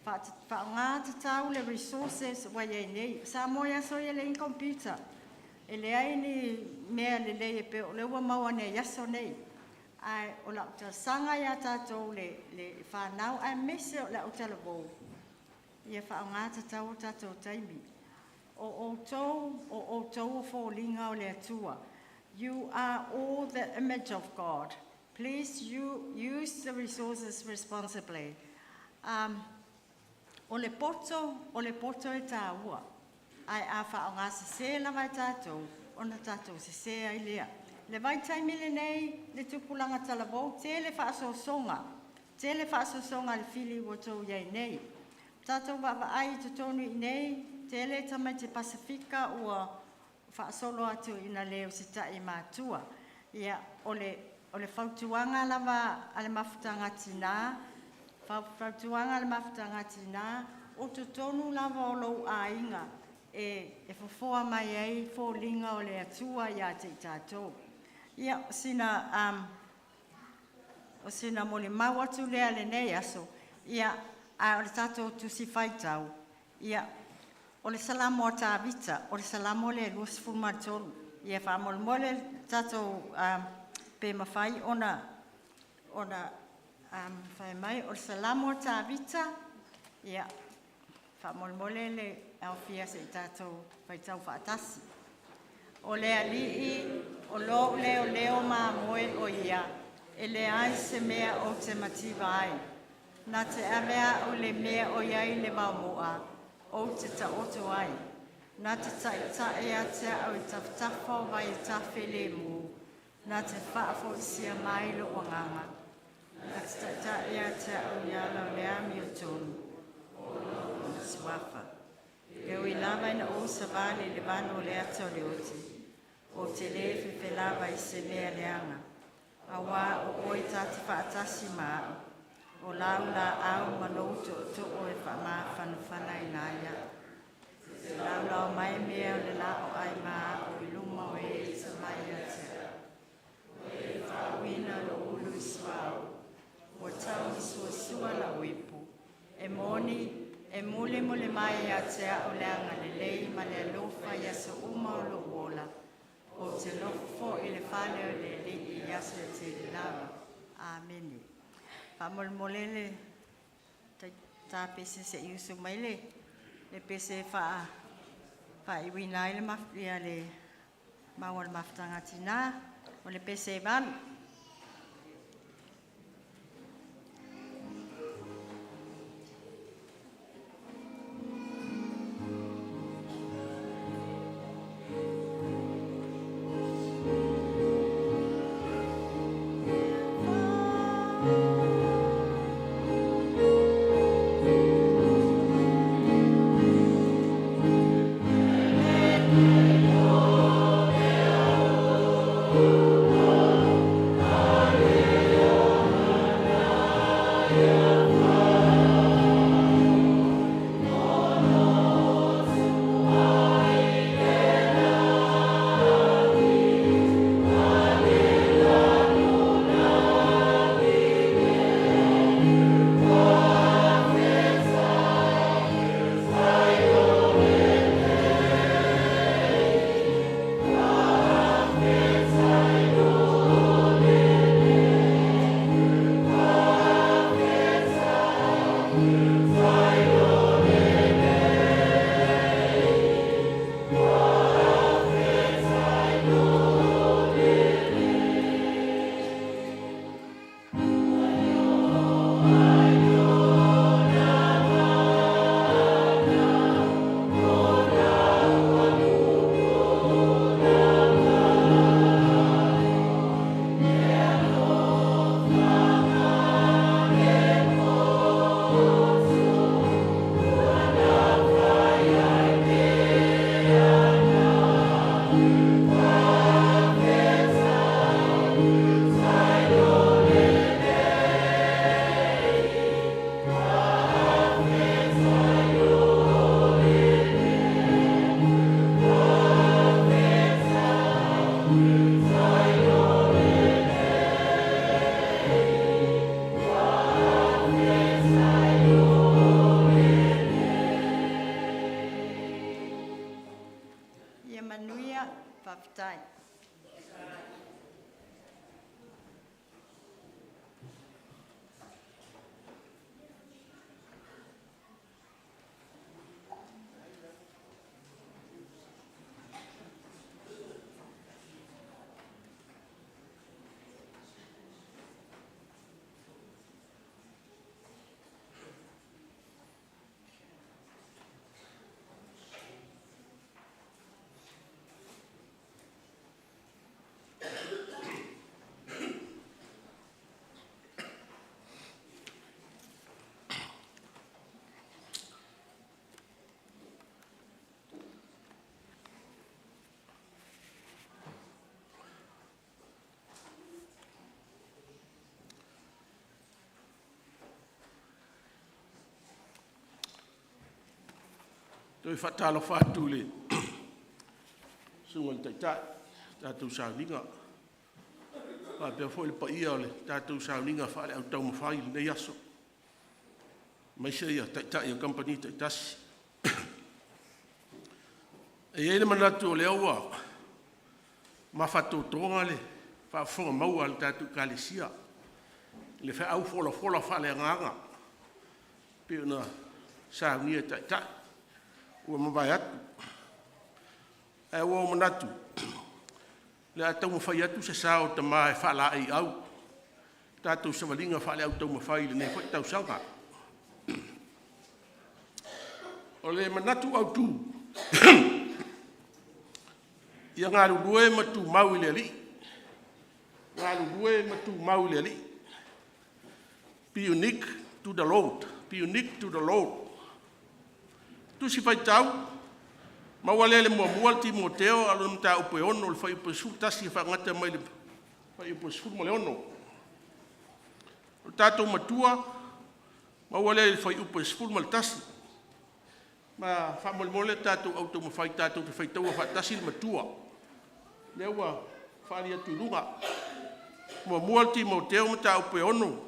Wha o ngā tatau le resources wai ai nei. Samoa ia soia le in computer. E le ai ni mea le lei e pe o le ua maua ne yaso nei. Ai o la uta sanga ia tātou le whanau ai mese o la uta labo. Ia wha o ngā tatau o tātou taimi. O tau o fōlinga o le atua. You are all the image of God. Please use the resources responsibly. O le poto e tā ua. Ai a wha o ngā sese lawa i tātou, o na tātou sese ai lea. Le vai taimile nei, le tupulanga talabo, tele whaasosonga. Tele whaasosonga le fili watou iai nei. Tātou wawa ai tutonu i nei, tele tamai te Pasifika ua whaasolo atu ina leo se tai mātua. Ia, o le whautuanga lawa ale Mafutaga tina, whautuanga ale Mafutaga tina, o tutonu lawa o lou ainga. e fofoa mai ai, fo linga o le atua ia te tātou. Ia, o sina mo le mau atu lea le nei aso, ia, a o le tātou tusi whaitau, ia, o le salamo a tā vita, o le salamo le luas fumatolu, ia whamol mole tātou pe mawhai, ona whai mai, o le salamo a tā vita, ia, whamol mole le au fia se tātou whaitau whaatasi. O le alii, o lo leo maa moe o ia, e le ai se mea o te mativa ai. Nā te awea o le mea o iai le maumua, o te ta oto ai. Nā te taʻitaʻi a te au i tawhtawha vai i tawhi le mu, nā te whaafo isia mai lo o nganga. Nā te taʻitaʻi a te au i ala o le ami o tonu, o swafa. Keu i lava ina o sa vale le vano le ato le oti, o Tele fe lava i se mea leanga. Awa o oi tati whaatasi maa, o lau la au manouto to o e whamaa whanawhana i naia. Lau lau mai mea o le lao ai maa o i luma o e sa mai a tea. O e whawina lo ulu i swau, o tau i sua la uipu. E moni, e mule mule mai a tea o leanga le lei ma le alofa i asa uma o lo wola. O te lofo i le whale o le li i asa te lava. Amene. Whamolmolele tā pese se iusu mai le pese wha iwina i le mafia le maua le mafutanga tina o le pese vanu. Toi whatalo whātu le. Sunga taitai, tātou Sauniga. Pēr fo le pa ia o le tātou Sauniga whale au Taumafai le nei aso. Mai se ia taitai o Kamupani taitasi. E ele manatu o le aua. Ma whatou tonga le. Whafonga maua le tātou kālesia. Le wha au fola whale nganga. Pēr na Sauniga taitai. Ua mawai atu. E ua o manatu. Le a Taumafai atu se sao ta mai whala ai au. Tātou savalinga whale au Taumafai le nei whai tau sanga. O le manatu au tū. Ia ngā rurue matu mau le ali. Ngā rurue matu mau le ali. Be unique to the Lord. Be unique to the Lord. Tusi whai tau. Mawale le mua ti mo teo alo mta upe ono le whai upe sultasi whangata mai le whai upe sul mo le ono. O tātou matua. Mawale le whai upe sul mo le tasi. Ma whamole tātou au Taumafai tātou te whai taua whaatasi le matua. Lewa whaari atu runga. Mua ti mo teo mta upe ono.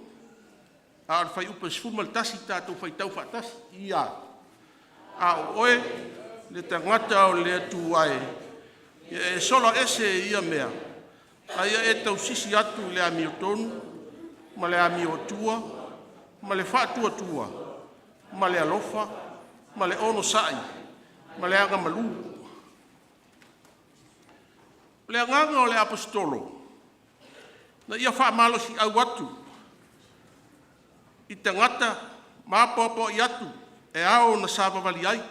A le whai upe sul mo le tasi tātou whai tau whaatasi. Ia. A oe le tangata o le Etuale. E solo ese ia mea. A ia e tau sisi atu le ami o tonu, ma le ami o tua, ma le whaatua tua, ma le alofa, ma le ono sai, ma le anga malu. Le anganga o le apostolo. Na ia wha malo si au atu. I tangata, ma popo i atu. E ao na savavali ai.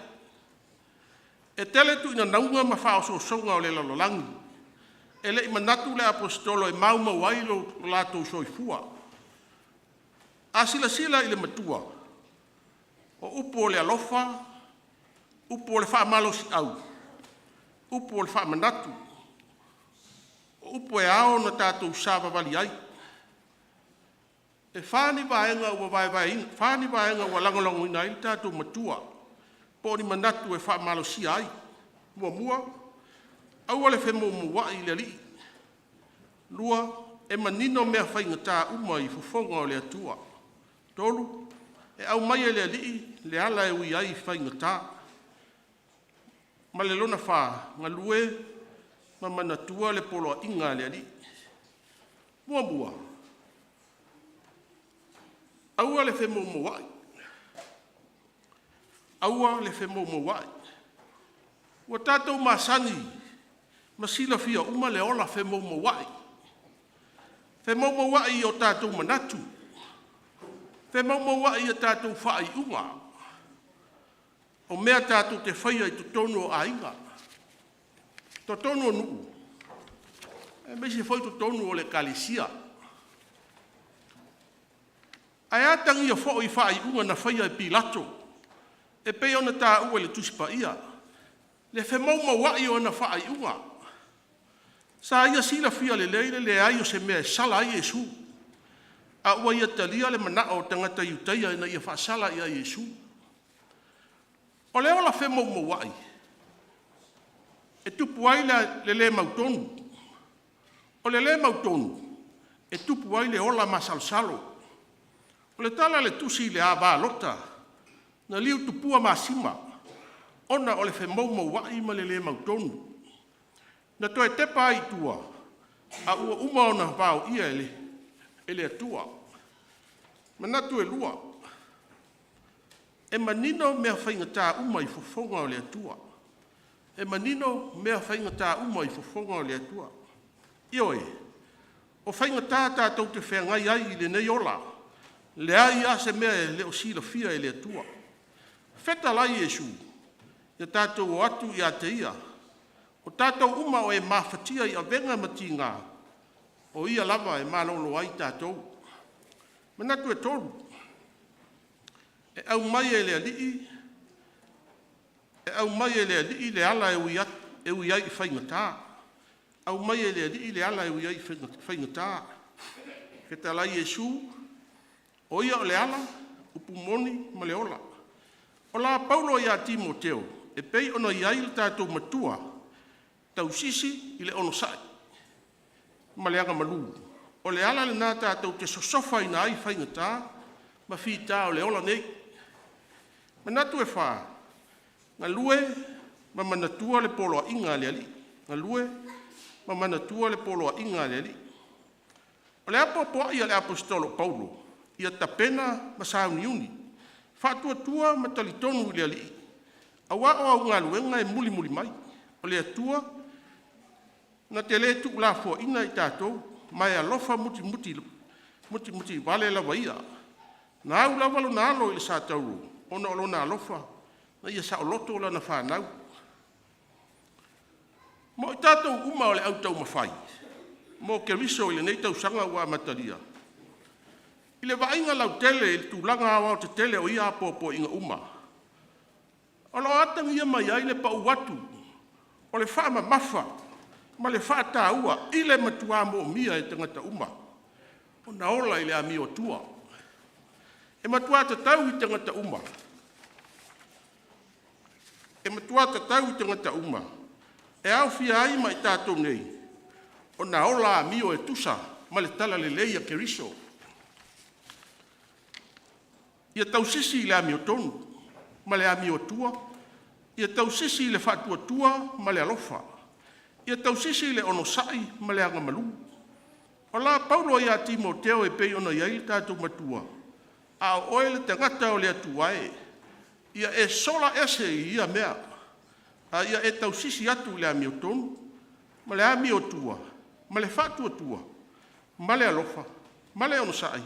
E tele tu ina naunga ma whao songa o le lalolangi. E le manatu le apostolo e mau wailo lato soifua. A sila i le matua. O upo le alofa, upo le wha malo si au. Upo le wha manatu. O upo e ao na tātou savavali ai. E whāni vaenga ua whāni vaenga ua langolongo ina i tātou matua. Po ni manatu e wha malo si ai. Mua. Aua le whemo mua i le li. Lua e manino mea whainga tā uma i fufonga o le atua. Tolu e au mai e le li le ala e ui ai whainga tā. Ma le lona wha ngalue ma manatua le polo inga le li. Mua. Aua le whemo mawai. Aua le whemo mawai. Ua tātou māsangi, masila fia uma le ola whemo mawai. Whemo mawai o tātou manatu. Whemo mawai o tātou whai unga. O mea tātou te whaia i tutono a inga. Tutono nuu. E mesi whai tutono o le kalisia. Ai atangi a fo i whai unga na whaia i Pilato. E pei ona tā ua le tuspa ia. Le whemau mawai o na whai unga. Sa ia sila fia le leile le ai o se mea sala ai Yesu. A ua ia talia le mana o tangata iutaia ina ia whaasala ia Yesu. O le ola whemau mawai. E tupu ai le mautonu. O le mautonu. E tupu ai le ola masalsalo. O le tala le tusi le ava lota, na liu tupua masima, ona o le whemau mawai ma le mautonu. Na toe tepa ai tua, a ua uma ona vau ia ele atua. Manatu e lua, e manino mea whaingatā uma i fofonga o le atua. E manino mea whaingatā uma i fofonga o le atua. Ioe, o whaingatā tātou te whengai ai i le nei ola, le ai a se mea le o sila fia e le atua. Feta lai Yesu, ia tātou o atu i a te ia, o tātou uma o e mawhatia i a venga mati ngā, o ia lava e malolo ai tātou. Manatu e tolu, e au mai e le alii, le ala e ui ai i whaingatā. Au mai e le alii le ala e ui ai i whaingatā. Feta lai Yesu, o ia o le ala, upu moni ma le ola. O la Paulo ia Timoteo, e pei ona iai le tātou matua, tau sisi i le ono sai. Ma le anga malu. O le ala le nā tātou te sosofa ina ai whaingatā, ma whita o le ola nei. Ma natu e whā, ngā lue, ma manatua le poloa inga le ali. Ngā lue, ma manatua le poloa inga le ali. O le apopoa ia le apostolo Paulo, ia tapena ma sauniuni, whātua ma talitonu le ali. Awa o au ngā luenga e muli mai, o le atua, na Tele tu la fo ina i tātou, mai alofa muti vale la vaia. Na au lava lo na alo i le sa tauru, ona olo na alofa, na ia sa o loto la na whanau. Mo i tātou uma o le au Taumafai, mo ke riso i le nei tau sanga ua mataria. I le vainga lau Tele, i le tūlanga awa o te Tele o ia apopo inga uma. O lo atang ia mai ai le pau watu, o le whaama mafa, ma le whaata ua, i le matua mo mia e tangata uma. O na ola i le ami o tua. E matua ta tau i tangata uma. E matua ta tau i tangata uma. E au fia ai mai tātou nei. O na ola ami o e tusa, ma le tala le leia ke riso. Ia tau sisi i le ami o tonu, ma le ami o tua. Ia tau sisi i le whatua tua, ma le alofa. Ia tau sisi i le ono sai, ma le anga malu. O la Paulo ia Timoteo e pei ona iai tātou matua. A oe le tangata o le atuae. Ia e sola ese i ia mea. A ia e tau sisi atu le ami o tonu, ma le ami o tua, ma le whatua tua, ma le alofa, ma le ono sai,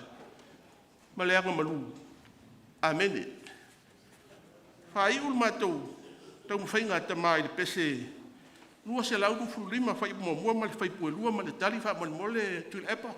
ma le anga malu. Amene. Whai ul mātou, tau mwhainga Tama'ita'i, lua se lau dufu lima whai mua ma le whai puelua ma le tali wha mole Tauilili.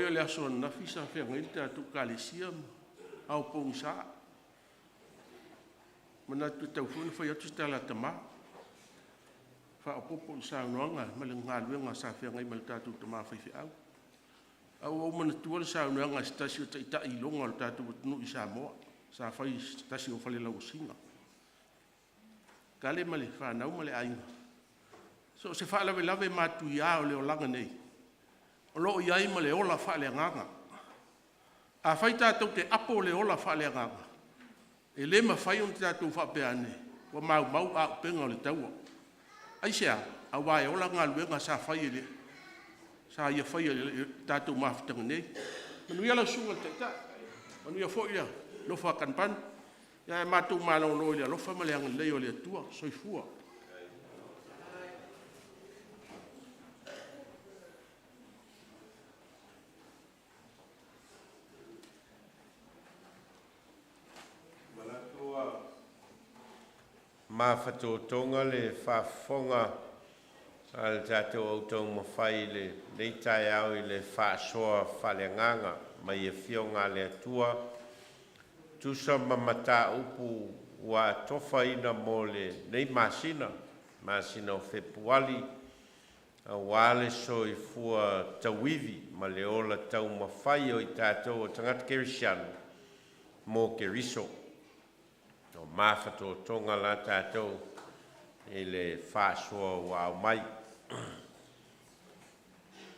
le le aso na fisa fe ngai tu kalisiam au pungsa mana tu tau fu fa tu tala tama fa popo sa nonga malenga luenga sa fe ngai mal tatu tama fa fi au mana tu sa nonga stasio Tama'ita'i longa tatu nu isa mo sa fa stasio fa le lau singa kale male fa nau male ai so se fa lave matu ya o le olanga nei o lo iai ma le ola fa le nganga a fai tātou te apo le ola fa le nganga e le ma fai on tātou fa pe ane wa mau a penga o le taua ai sea a wai ola ngā luenga sa fai le sa ia fai le tātou mafutaga nei manu ia la sunga taita manu ia fo ia lo fa kanpan ya matu malo lo ia lo fa ma le ang le o le tua soifua mafatotonga le whafonga al tatou au taumafai le Leota i le whaasoa whalenganga mai e fionga le atua tusa mamata upu wa tofa ina mo le nei masina o Februari a wale so i fua tawivi ma le ola taumafai o i tatou o tangata kerisiano mo keriso o mafatotonga la tātou e le whaasua wau mai.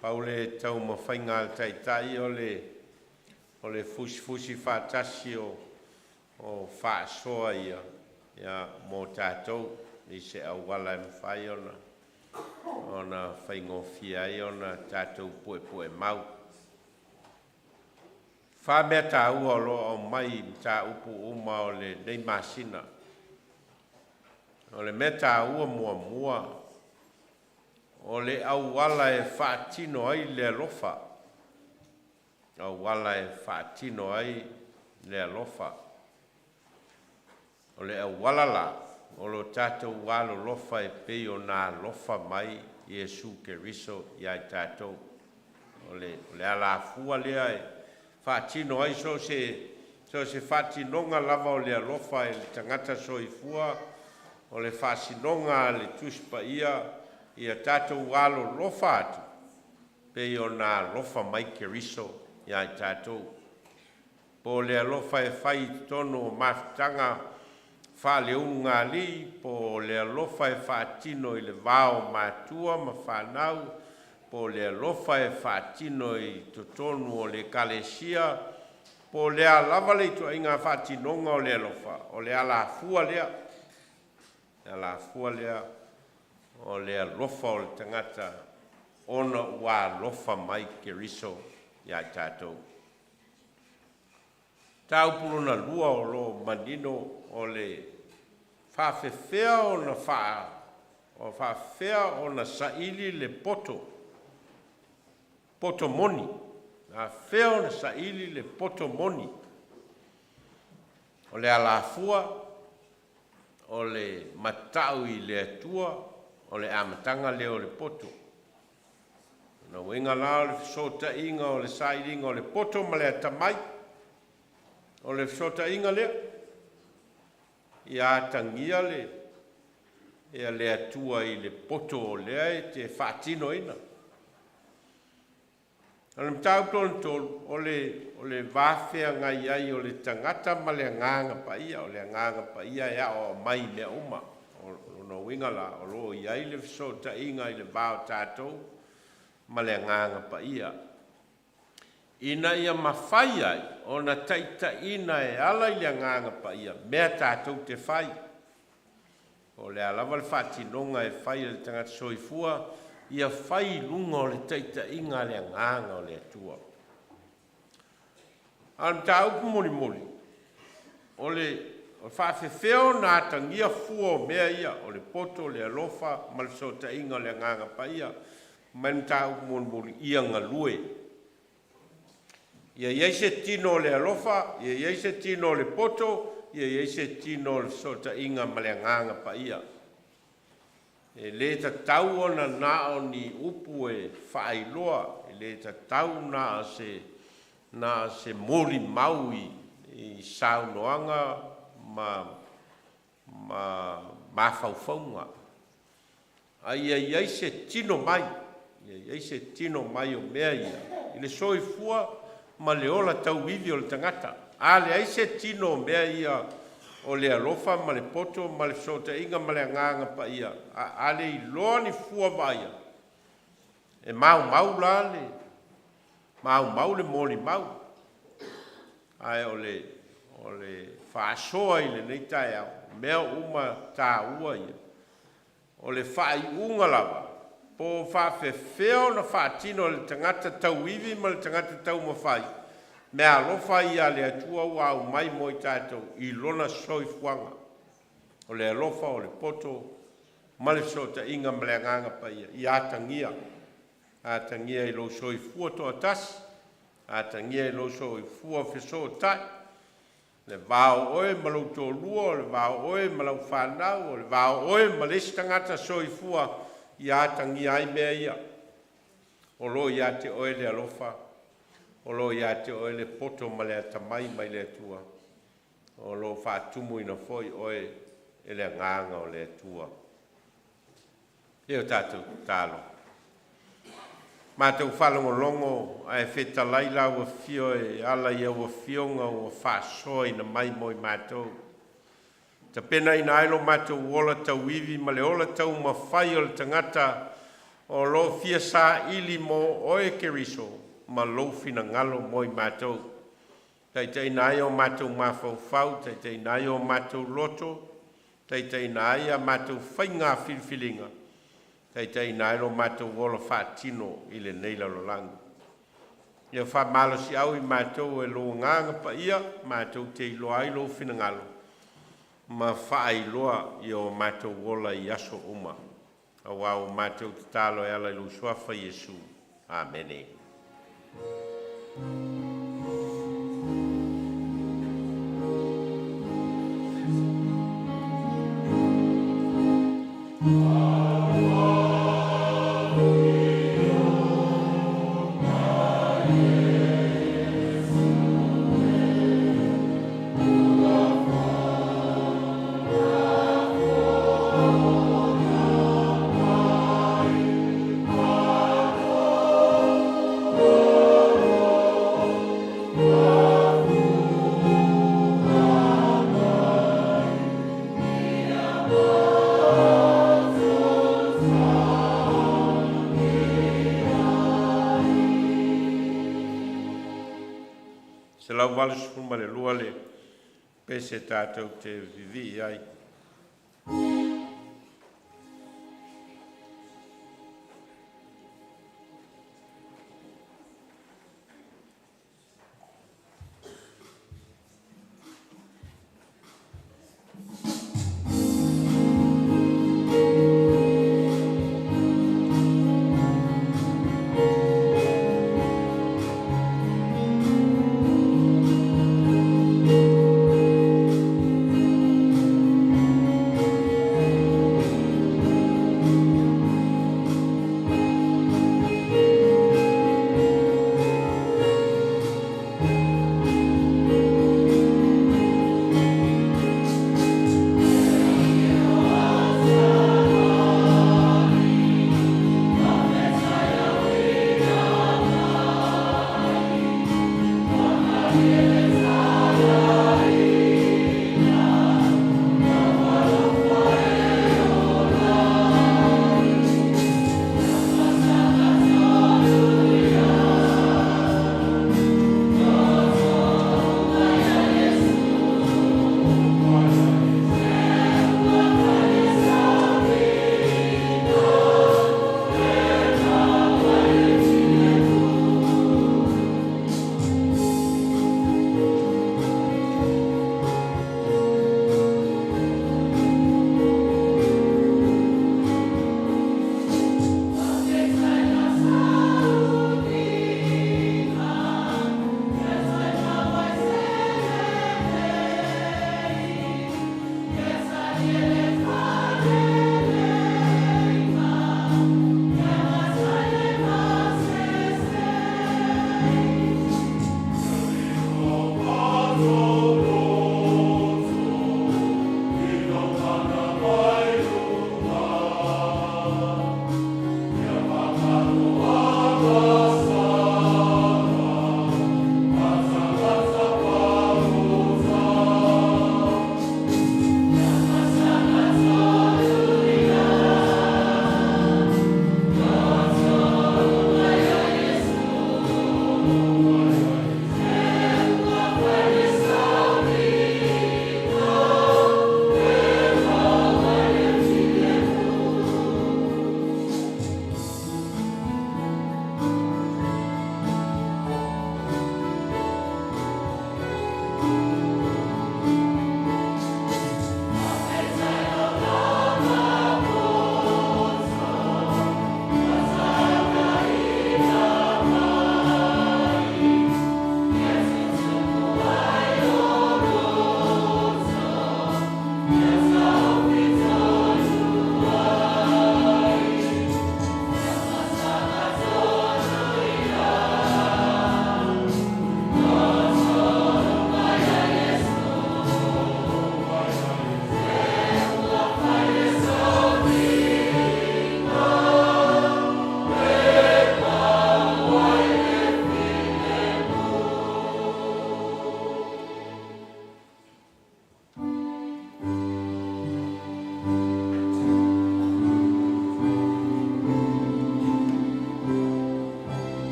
Paule tau mawhainga al Tama'ita'i o le fusi whātasi o whaasua ia mō tātou i se au wala e mwhai ona whaingofia i ona tātou pue mau. Wha mea tā ua lo o mai tā upu uma o le nei masina. O le mea tā ua mua. O le au wala e whaatino ai le alofa. Au wala e whaatino ai le alofa. O le au wala la. O lo tātou walo lofa e pei o nā lofa mai Iesu Keriso iai tātou. O le ala fua lea e whaatino ai so se whaatinonga lava o le alofa e le tangata soifua o le whaasinonga le tuspa ia tātou walo lofa atu pei o nā lofa mai Keriso iai tātou. Po le alofa e whai tono o Mafutaga whaleunga li po le alofa e whaatino i le vao mātua ma whanau po le alofa e whaatino i totonu o le kalesia, po le alava le tu inga whaatinonga o le alofa, o le ala fua lea, o le alofa o le tangata, ona ua alofa mai Keriso iai tātou. Tau puluna lua o lo manino o le whaafewhea o na saili le poto moni. Na whea o na saili le poto moni. O le alafua, o le matau i le atua, o le amatanga leo le poto. Na wenga la o le fisota inga o le sailinga o le poto ma le atamai. O le fisota inga lea. Ia tangia le atua i le poto o lea e te whaatino ina. Ana mtau tolu o le vāwhea ngai ai o le tangata ma le nganga pa ia, o le nganga pa ia ea o mai mea uma. O no winga la, o lo i ai le fisota inga i le vāo tātou ma le nganga pa ia. Ina ia mawhai ai, o na taita'ina e ala i le nganga pa ia, mea tātou te whai. O le alawa le whaatinonga e whai le tangata soifua, ia whai lunga o le taita'inga le nganga o le atua. Ana tā upu moli. O le whaafewheo nā tangia fua o mea ia, o le poto, le alofa, ma le sotainga le nganga pa ia, man tā upu moli ia ngalue. Ia se tino le alofa, ia se tino le poto, ia se tino le sotainga ma le nganga pa ia. E le ta tau ona nao ni upu e whaailoa, e le tatau na se moli maui i saunoanga ma faufaunga. Ai se tino mai, ai se tino mai o mea ia. I le soifua ma le ola tauivi o le tangata. Ale ai se tino o mea ia o le alofa ma le poto ma le sotainga ma le anganga pa ia. Ale i loa ni fua vaia. E mau la le, mau le moli mau. Ai o le whaasoa i le nei tae au, mea uma tā ua ia. O le whaai unga lava, po whaafewheo na whaatino le tangata tauivi ma le tangata taumafai. Mea alofa ia le atua ua au mai moi tātou i lona soifuanga. O le alofa o le poto, ma le sota inga ma le anganga pa ia, i atangia. Atangia i lo soifua toa tasi, atangia i lo soifua feso tai. Le vao oe ma lau tō lua, le vao oe ma lau whanau, le vao oe ma lesi tangata soifua i atangia ai mea ia. O lo i ate oe le alofa, o lo i ate oe le poto ma le atamai mai le atua. O lo whaatumu ina foi oe e le nganga o le atua. Eo tātou tālo. Mātou whalongolongo ai wheta laila ua fio e ala ia ua fionga ua whaasoa ina mai moi mātou. Ta pena ina ailo mātou wola tau iwi ma le ola tau mawhai o le tangata o lo fia sa ili mo oe keriso ma lo fina ngalo moi mātou. Tei nai o mātou mawhau, tei nai o mātou loto, tei nai a mātou whainga whilwhilinga. Tei nai lo mātou wola whaatino i le neila lo langu. Ia wha malo si au i mātou e lo nganga pa ia, mātou te ilo ai lo fina ngalo. Ma wha ai loa i o mātou wola i aso uma. A wau mātou te talo e ala i lo suafa Jesu. Amen. Walu suma le lua le pese tātou te vivi ai.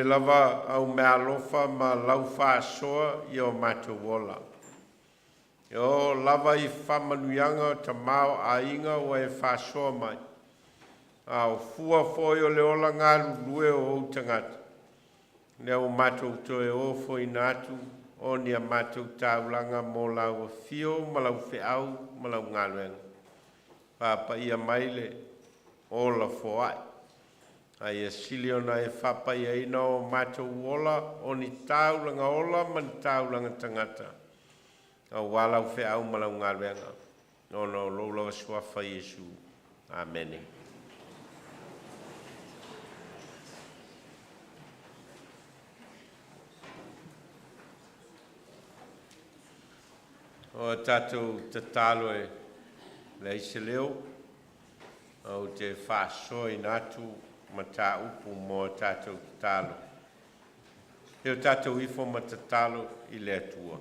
le lava au mea lofa ma lau whaasoa i o mātou wola. E o lava i whamanuianga ta mao a inga o e whaasoa mai. Au fua foi o le ola ngā lulue o au tangata. Nea o mātou to e ofo i nātu o ni a mātou taulanga mō lau fio ma lau whiau ma lau ngāluenga. Papa ia maile o la foai. Ai e sili ona e whapai e ina o mātou ola o ni taulanga ola ma ni taulanga tangata. Au walau whiau ma lau ngāluenga. Ono loulawa suafa Iesu. Amen. O tātou te talo e le ise leo, au te whaasoi nātu ma tā upu mō tātou te talo. Heo tātou ifo ma te talo i le atua.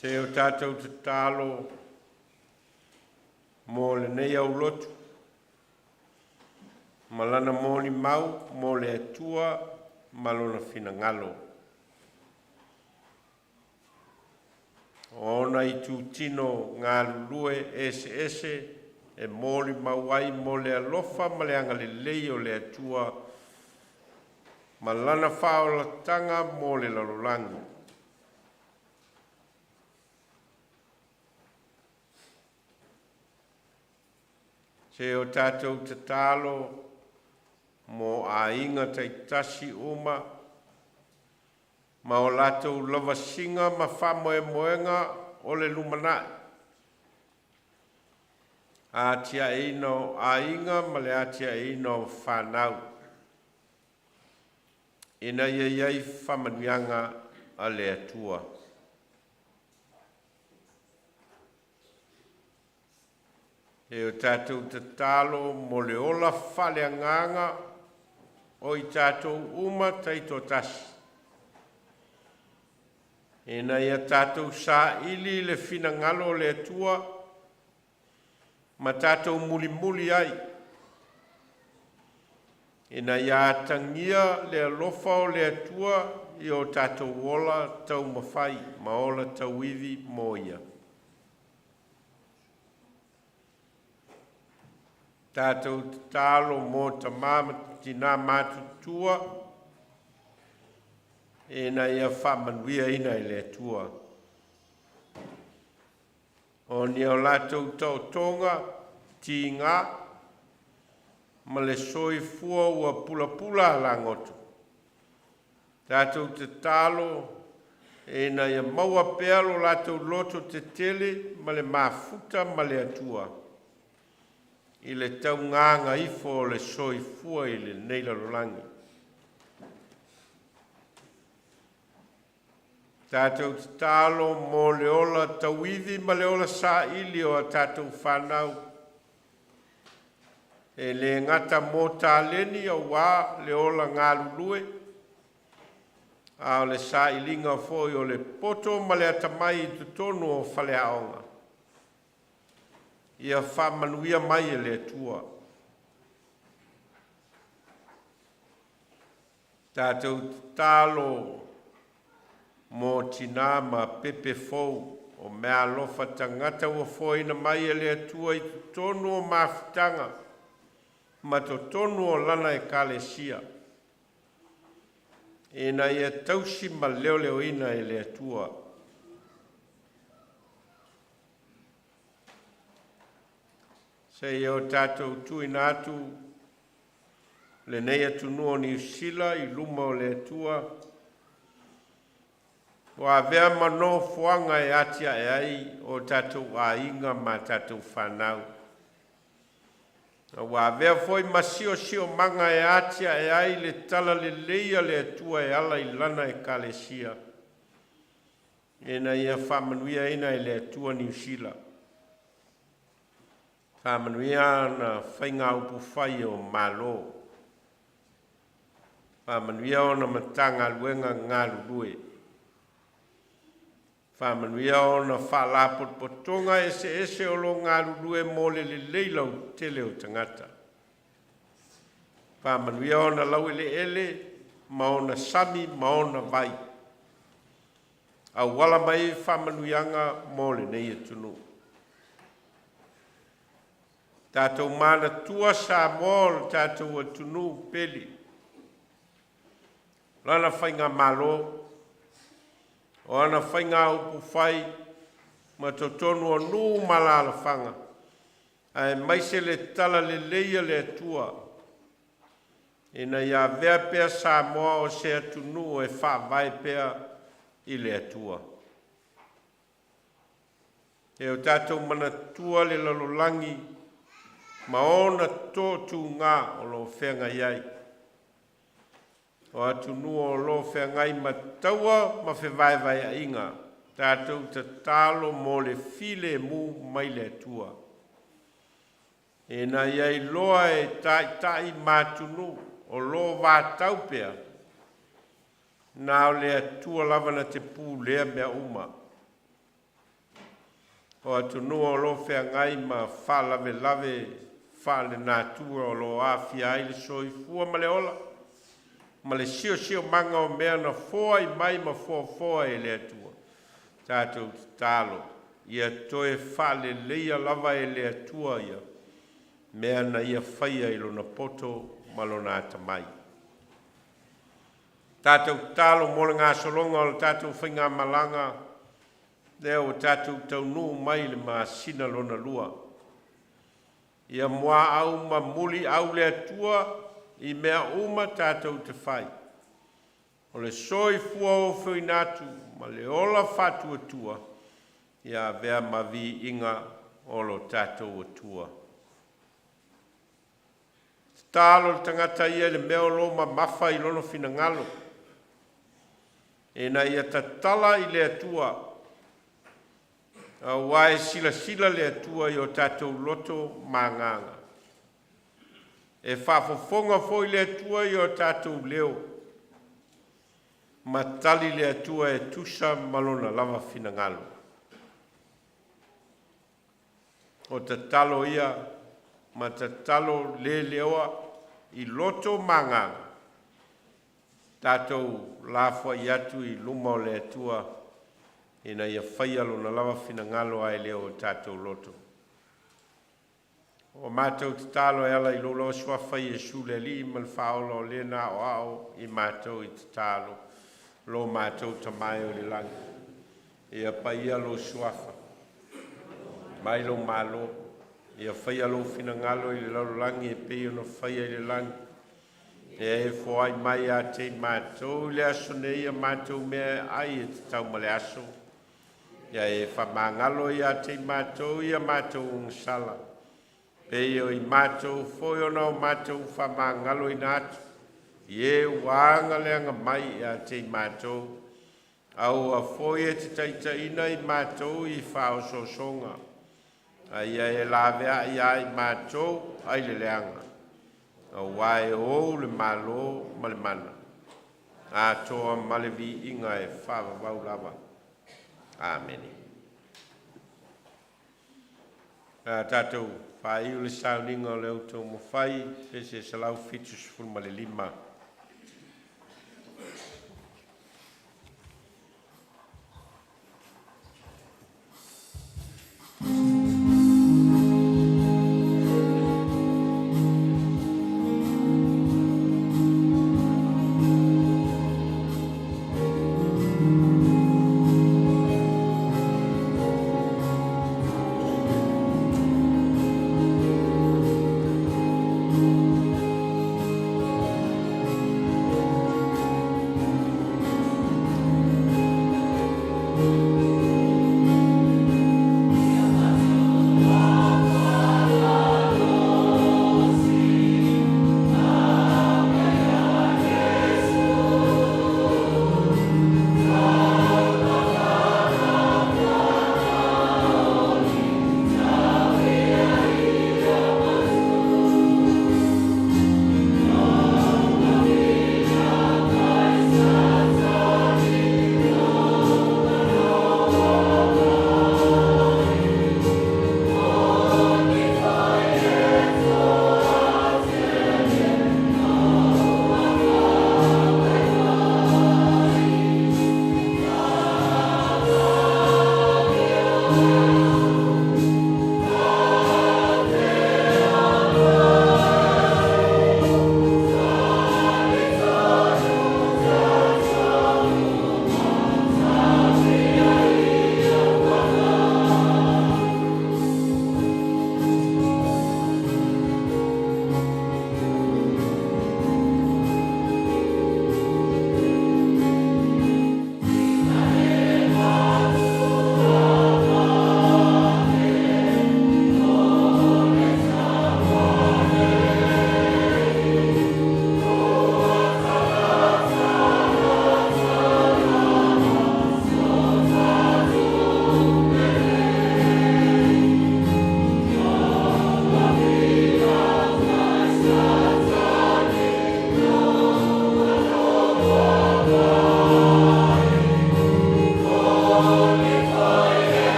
Te o tātou te talo mō le nei au lotu. Malana mōni mau mō le atua malona fina ngalo. Ona i tu tino ngā lulue ese e mōli mawai mō le alofa ma le anga le lei o le atua ma lana whaola tanga mō le lalolangi. Se o tātou te talo mō a inga tai tasi uma, ma o latou lava singa ma whamoe moenga o le lumanai. A tia eino a inga ma le a tia eino whanau. Ina iei whamanuianga a le atua. E o tātou te talo mo le ola whale nganga o i tātou uma taito tasi. E na ia tātou sa ili le fina ngalo le atua, ma tātou muli ai. E na ia tangia le alofa o le atua i o tātou wola Taumafai, ma ola Tauiliili mo ia. Tātou talo mō ta māma tina mātutua, e na ia whamanuia ina i le atua. O ni o lātou tau tonga, ti ngā, ma le soi fua ua pula la ngoto. Tātou te talo, e na ia maua pealo lātou loto te Tele, ma le mafuta ma le atua. I le tau nganga ifo o le soi fua i le neila lolangi. Tātou te talo mō le ola Tauiliili ma le ola sa ili o a tātou whanau. E le ngata mō tāleni o wā le ola ngā lulue. A o le sa ilinga foi o le poto ma le atamai i tutonu o whale aonga. Ia whamanuia mai e le atua. Tātou talo mō tina ma pepe fou o mea lofa tangata ua foina mai e le atua i tonu o Mafutaga ma to tonu o lana e kalesia. E na ia tausi ma leo ina e le atua. Se o tātou tui nātu, le nei atu nua ni usila i luma o le atua. Wa vea mano fuanga e atia e ai o tātou a inga ma tātou whanau. Wa vea foi masio sio manga e atia e ai le tala le leia le atua e ala i lana e kalesia. E na ia whamanuia ina e le atua ni usila. Whamanuia na whainga upu whai o malo. Whamanuia o na matanga luenga ngā lulue. Whamanuia o na whalapot potonga ese o lo ngā lulue mō le leilau tele o tangata. Whamanuia ona lau ele, ma ona sami, ma ona vai. Au wala mai whamanuianga mō le nei tunu. Tātou mana tua sa mō tātou atunu peli. Lana whainga malo, o ana whainga upu whai, ma to tonu o nū malala whanga. Ai maise le tala le leia le atua. Ina ia vea pea sa moa o se atunu e wha vai pea i le atua. E o tātou mana tua le lalolangi, ma ona tōtu ngā o lo whenga iai. O atunu o lo whenga i ma taua ma whewai vai a inga. Tātou ta talo mo le file mu mai le atua. E na iai loa e tai mātunu o lo vātau pea. Nā o le atua lavana te pū lea mea uma. O atunu o lo whengai ma whalave lave whale nātua o lo āwhia ai le soifua ma le ola. Ma le sio manga o mea na fōa i mai ma fōa e le atua. Tātou tālo, ia toe whale leia lava e le atua ia. Mea na ia whaia i lona poto ma lona atamai. Tātou tālo mole ngā solonga o le tātou whainga malanga. Lea o tātou taunu mai le maasina lona lua. Ia moa au ma muli au le atua i mea uma tātou te whai. O le soifua o whinatu ma le ola whatu atua. Ia vea ma vi inga o lo tātou atua. Tālo le tangata ia le mea lo ma mafa i lono fina ngalo. E na ia tatala i le atua. A wae sila le atua i o tātou loto manganga. E whafofonga fo i le atua i o tātou leo. Ma tali le atua e tusa malona lava fina ngalo. O tatalo ia, ma tatalo le leoa i loto manganga. Tātou lafua i atu i luma o le atua. Ina ia whaia lona lava fina ngalo ai leo o tātou loto. O mātou te tālo e ala i lolo sua whai e sule li man whaolo o lena o ao i mātou i te tālo. Lo mātou tamai o le langi. Ia paia lo suafa. Mai lo malo. Ia whaia lo fina ngalo i le lalo langi e peo no whaia i le langi. E fwai mai a te mātou le aso nei a mātou mea ai e te tau male aso. Ia e whamangalo i a te mātou i a mātou sala. Peo i mātou foi ona o mātou whamangalo i nātu. I e wāanga leanga mai i a te mātou. Au a foi e te taitaina i mātou i whao sosonga. Ai e lawea i ai mātou ai le leanga. A wae o le malo ma le mana. A toa malevi inga e whawa wau lava. Amen. Tātou, whai ule Sauniga o Leota Taumafai, pese salau fitu sifuru ma le lima.